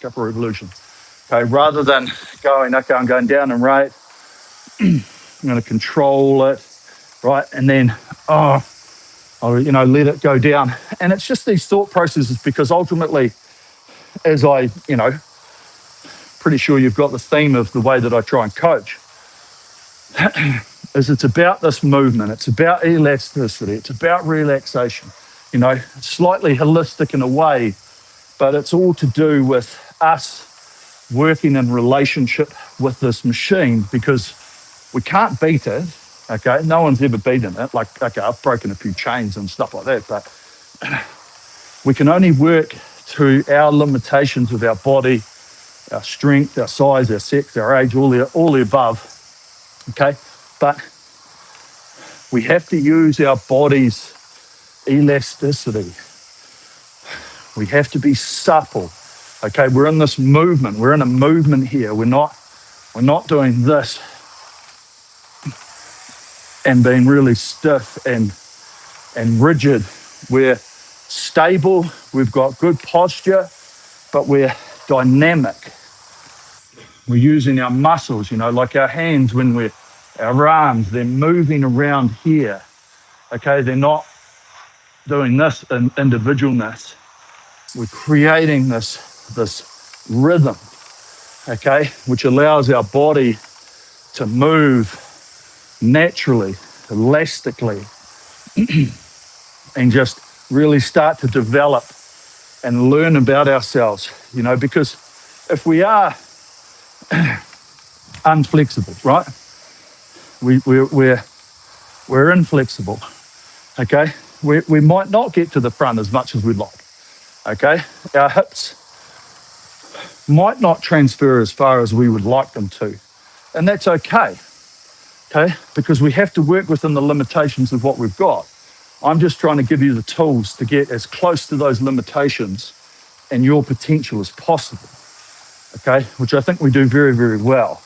Okay, rather than going, okay, I'm going down in rate, I'm going to control it, right? And then, I'll, let it go down. And it's just these thought processes, because ultimately, as I, pretty sure you've got the theme of the way that I try and coach, is it's about this movement. It's about elasticity. It's about relaxation, slightly holistic in a way, but it's all to do with us working in relationship with this machine, because we can't beat it. Okay, no one's ever beaten it. Like, okay, I've broken a few chains and stuff like that, but we can only work to our limitations of our body, our strength, our size, our sex, our age, all the above. Okay, but we have to use our body's elasticity. We have to be supple. Okay, we're in this movement. We're in a movement here. We're not doing this and being really stiff and rigid. We're stable. We've got good posture, but we're dynamic. We're using our muscles, like our hands our arms, they're moving around here. Okay, they're not doing this in individualness. We're creating this rhythm, okay, which allows our body to move naturally, elastically, and just really start to develop and learn about ourselves, because if we are unflexible, right? We're inflexible, okay? We might not get to the front as much as we'd like, okay? Our hips might not transfer as far as we would like them to, and that's okay, because we have to work within the limitations of what we've got. I'm just trying to give you the tools to get as close to those limitations and your potential as possible, okay? Which I think we do very, very well.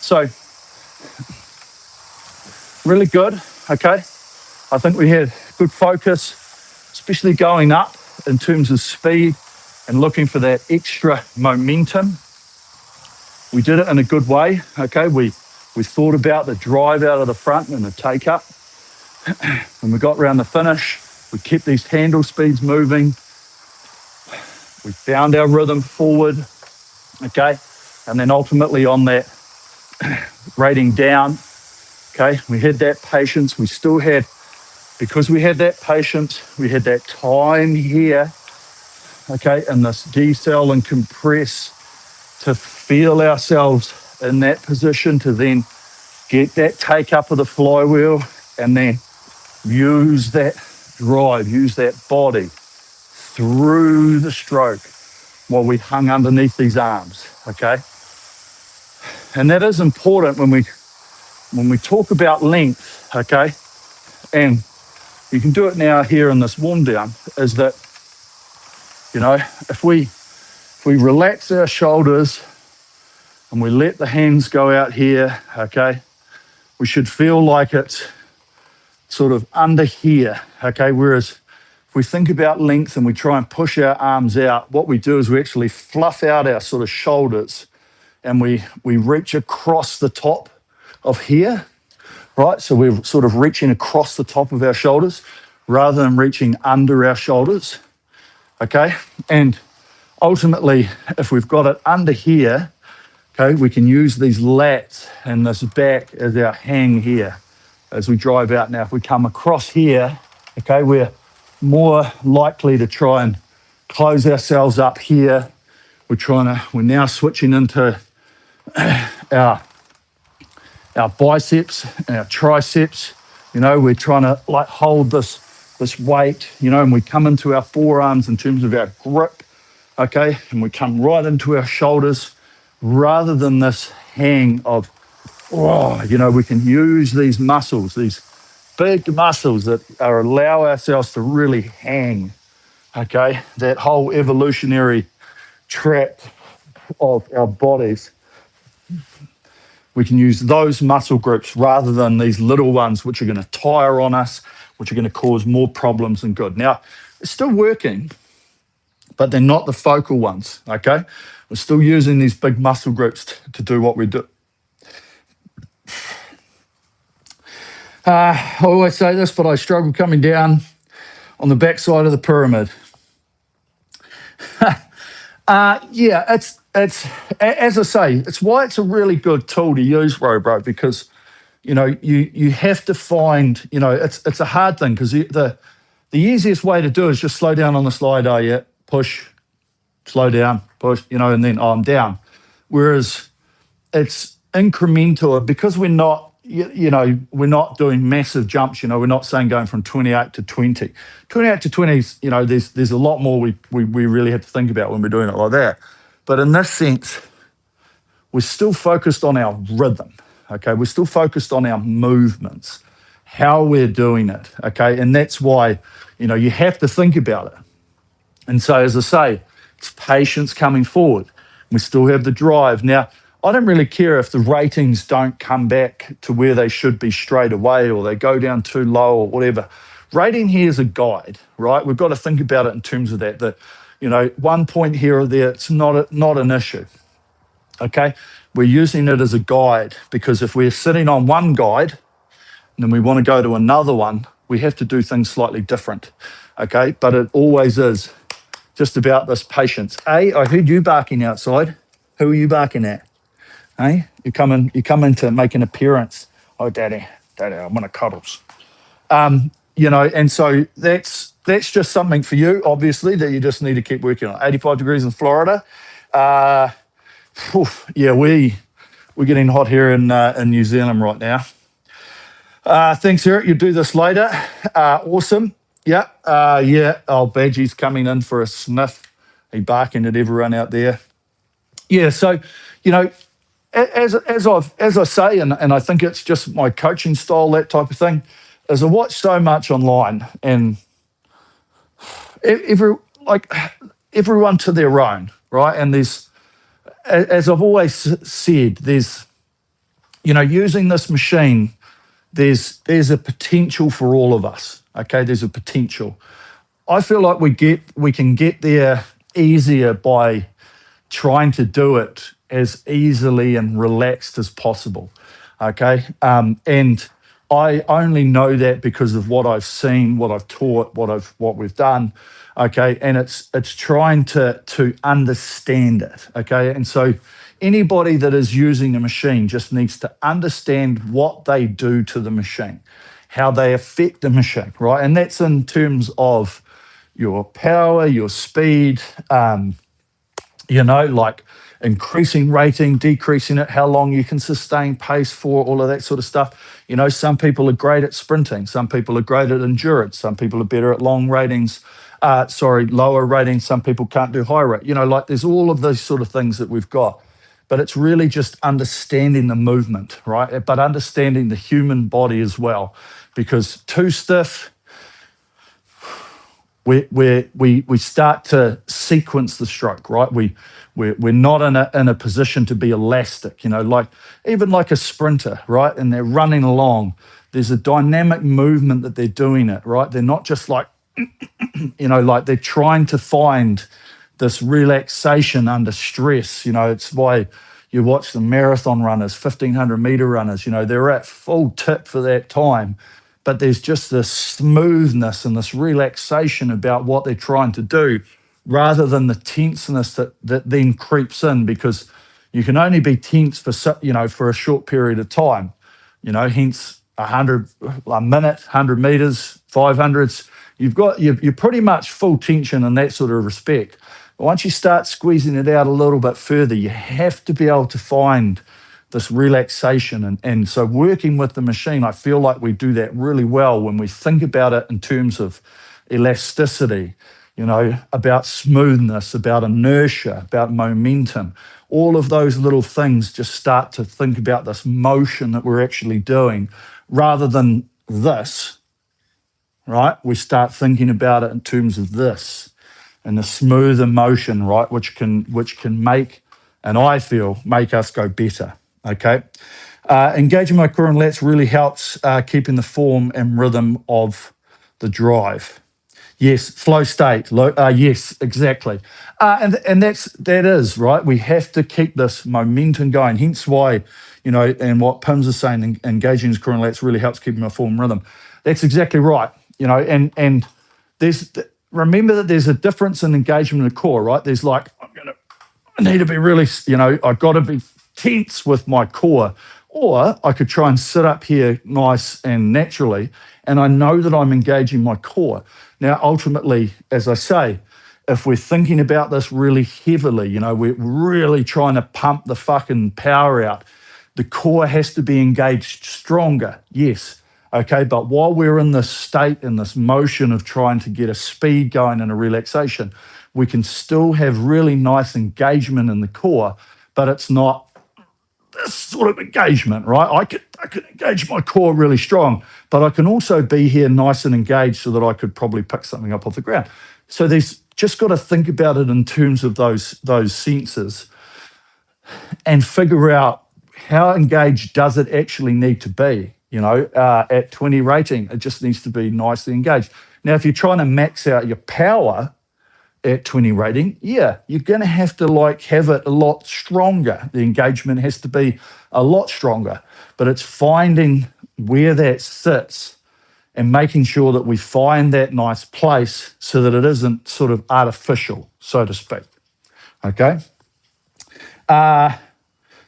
So, really good, okay? I think we had good focus, especially going up in terms of speed and looking for that extra momentum. We did it in a good way, okay? We thought about the drive out of the front and the take up. When we got around the finish, we kept these handle speeds moving. We found our rhythm forward, okay? And then ultimately on that rating down, okay, we had that patience. We still had, because we had that patience, we had that time here, okay, in this decel and compress to feel ourselves in that position, to then get that take up of the flywheel and then use that drive, use that body through the stroke while we hung underneath these arms, okay? And that is important when we talk about length, okay? And you can do it now here in this warm down, is that, if we relax our shoulders and we let the hands go out here, okay, we should feel like it's sort of under here, okay? Whereas if we think about length and we try and push our arms out, what we do is we actually fluff out our sort of shoulders and we reach across the top of here, right? So we're sort of reaching across the top of our shoulders rather than reaching under our shoulders, okay? And ultimately, if we've got it under here, okay, we can use these lats and this back as our hang here as we drive out. Now, if we come across here, okay, we're more likely to try and close ourselves up here. We're now switching into our biceps and our triceps. You know, we're trying to like hold this weight, you know, and we come into our forearms in terms of our grip, okay, and we come right into our shoulders rather than this hang of, oh, you know, we can use these muscles, these big muscles that allow ourselves to really hang, okay, that whole evolutionary tract of our bodies. We can use those muscle groups rather than these little ones which are going to tire on us, which are going to cause more problems than good. Now, it's still working, but they're not the focal ones, okay? We're still using these big muscle groups to do what we do. I always say this, but I struggle coming down on the backside of the pyramid. Yeah, it's as I say, it's why it's a really good tool to use, bro, because you know you have to find, you know, it's a hard thing because the easiest way to do it is just slow down on the slider, yeah, push, slow down, push, you know, and then I'm down. Whereas it's incremental because we're not, you know, we're not doing massive jumps. You know, we're not saying going from 28 to 20. 28 to 20 is, you know, there's a lot more we really have to think about when we're doing it like that. But in this sense, we're still focused on our rhythm, okay? We're still focused on our movements, how we're doing it, okay? And that's why, you know, you have to think about it. And so, as I say, it's patience coming forward. We still have the drive. Now, I don't really care if the ratings don't come back to where they should be straight away or they go down too low or whatever. Rating here is a guide, right? We've got to think about it in terms of that, you know, 1 point here or there, it's not an issue, okay? We're using it as a guide because if we're sitting on one guide and then we want to go to another one, we have to do things slightly different, okay? But it always is just about this patience. Hey, I heard you barking outside. Who are you barking at? Hey, you come in to make an appearance. Oh, daddy, I want to cuddles. You know, and so that's just something for you, obviously, that you just need to keep working on. 85 degrees in Florida. Yeah, we're getting hot here in New Zealand right now. Thanks, Eric. You'll do this later. Awesome. Yeah. Yeah. Oh, Badgie's coming in for a sniff. He barking at everyone out there. Yeah. So, you know, as I say, and I think it's just my coaching style, that type of thing, is I watch so much online, and everyone to their own, right? And there's, as I've always said, there's, you know, using this machine, there's a potential for all of us. Okay, there's a potential. I feel like we can get there easier by trying to do it as easily and relaxed as possible. Okay, and I only know that because of what I've seen, what I've taught, what we've done. Okay, and it's trying to understand it. Okay, and so anybody that is using a machine just needs to understand what they do to the machine, how they affect the machine, right? And that's in terms of your power, your speed, you know, like increasing rating, decreasing it, how long you can sustain pace for, all of that sort of stuff. You know, some people are great at sprinting. Some people are great at endurance. Some people are better at lower ratings. Some people can't do high rate. You know, like there's all of those sort of things that we've got. But it's really just understanding the movement, right? But understanding the human body as well. Because too stiff, we start to sequence the stroke, right? We're not in a position to be elastic, you know, like even like a sprinter, right? And they're running along, there's a dynamic movement that they're doing it, right? They're not just like, like they're trying to find this relaxation under stress. It's why you watch the marathon runners, 1,500-meter runners, they're at full tip for that time, but there's just this smoothness and this relaxation about what they're trying to do, rather than the tenseness that then creeps in, because you can only be tense for a short period of time, hence a minute, 100 meters, 500s. You're pretty much full tension in that sort of respect. But once you start squeezing it out a little bit further, you have to be able to find this relaxation. And so working with the machine, I feel like we do that really well when we think about it in terms of elasticity, about smoothness, about inertia, about momentum. All of those little things just start to think about this motion that we're actually doing rather than this, right? We start thinking about it in terms of this and the smoother motion, right? Which can make, and I feel, make us go better, okay? Engaging my core and lats really helps keeping the form and rhythm of the drive. Yes, flow state. Yes, exactly. And that is right. We have to keep this momentum going. Hence why, and what Pims is saying, engaging his core and lats really helps keeping my form and rhythm. That's exactly right. And remember that there's a difference in engagement in the core, right? There's like, I need to be really, I've got to be tense with my core. Or I could try and sit up here nice and naturally, and I know that I'm engaging my core. Now, ultimately, as I say, if we're thinking about this really heavily, we're really trying to pump the fucking power out, the core has to be engaged stronger, yes. Okay, but while we're in this state, in this motion of trying to get a speed going and a relaxation, we can still have really nice engagement in the core, but it's not this sort of engagement, right? I could engage my core really strong, but I can also be here nice and engaged so that I could probably pick something up off the ground. So there's just got to think about it in terms of those senses and figure out how engaged does it actually need to be. At 20 rating, it just needs to be nicely engaged. Now, if you're trying to max out your power at 20 rating, yeah, you're going to have to have it a lot stronger. The engagement has to be a lot stronger, but it's finding where that sits and making sure that we find that nice place so that it isn't sort of artificial, so to speak. Okay.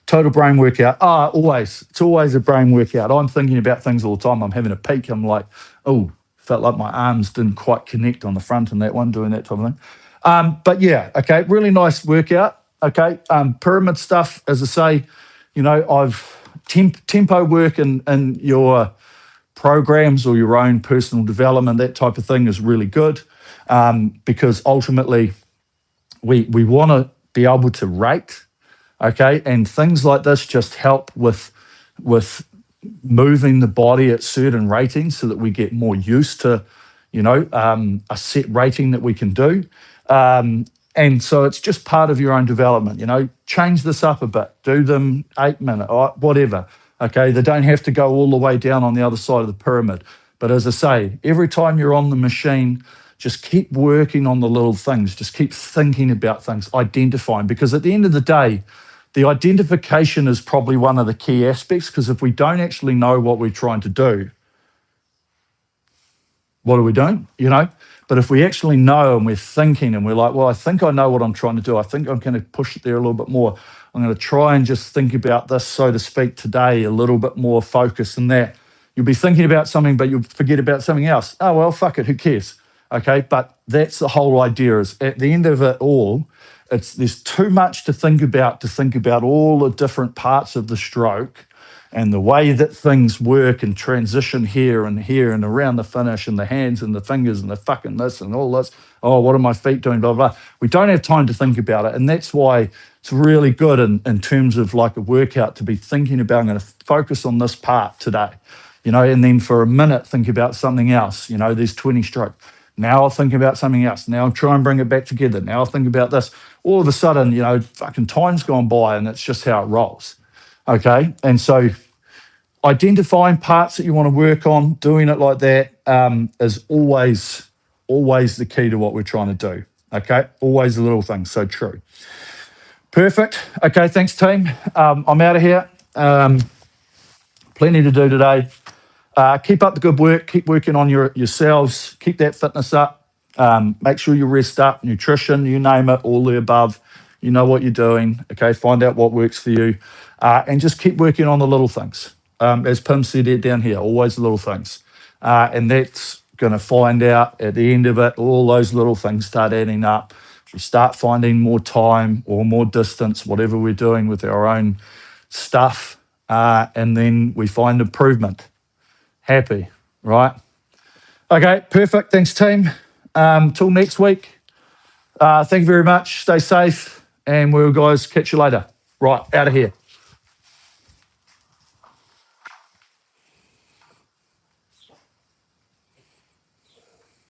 Total brain workout. Always. It's always a brain workout. I'm thinking about things all the time. I'm having a peek. I'm like, oh, felt like my arms didn't quite connect on the front in that one, doing that type of thing. But yeah, okay, really nice workout. Okay, pyramid stuff, as I say, I've tempo work in your programs or your own personal development, that type of thing is really good, because ultimately we want to be able to rate, okay, and things like this just help with moving the body at certain ratings so that we get more used to, a set rating that we can do. And so it's just part of your own development, change this up a bit, do them 8 minutes, or whatever. Okay, they don't have to go all the way down on the other side of the pyramid. But as I say, every time you're on the machine, just keep working on the little things, just keep thinking about things, identifying, because at the end of the day, the identification is probably one of the key aspects, because if we don't actually know what we're trying to do, what are we doing? But if we actually know and we're thinking and we're like, well, I think I know what I'm trying to do. I think I'm going to push it there a little bit more. I'm going to try and just think about this, so to speak, today, a little bit more focused than that. You'll be thinking about something, but you'll forget about something else. Oh, well, fuck it, who cares? Okay, but that's the whole idea, is at the end of it all, there's too much to think about all the different parts of the stroke and the way that things work and transition here and around the finish and the hands and the fingers and the fucking this and all this. Oh, what are my feet doing? Blah, blah, blah. We don't have time to think about it. And that's why it's really good in terms of like a workout to be thinking about, I'm going to focus on this part today, and then for a minute, think about something else. There's 20 strokes. Now I'll think about something else. Now I'll try and bring it back together. Now I'll think about this. All of a sudden, fucking time's gone by, and that's just how it rolls. Okay. And so Identifying parts that you want to work on, doing it like that is always the key to what we're trying to do. Okay, always the little things. So true. Perfect. Okay, thanks, team. I'm out of here. Plenty to do today. Keep up the good work. Keep working on yourselves. Keep that fitness up. Make sure you rest up. Nutrition, you name it, all the above. You know what you're doing. Okay, find out what works for you, and just keep working on the little things. As Pim said it down here, always the little things, and that's going to find out at the end of it. All those little things start adding up. We start finding more time or more distance, whatever we're doing with our own stuff, and then we find improvement. Happy, right? Okay, perfect. Thanks, team. Till next week. Thank you very much. Stay safe, and we'll guys catch you later. Right, out of here.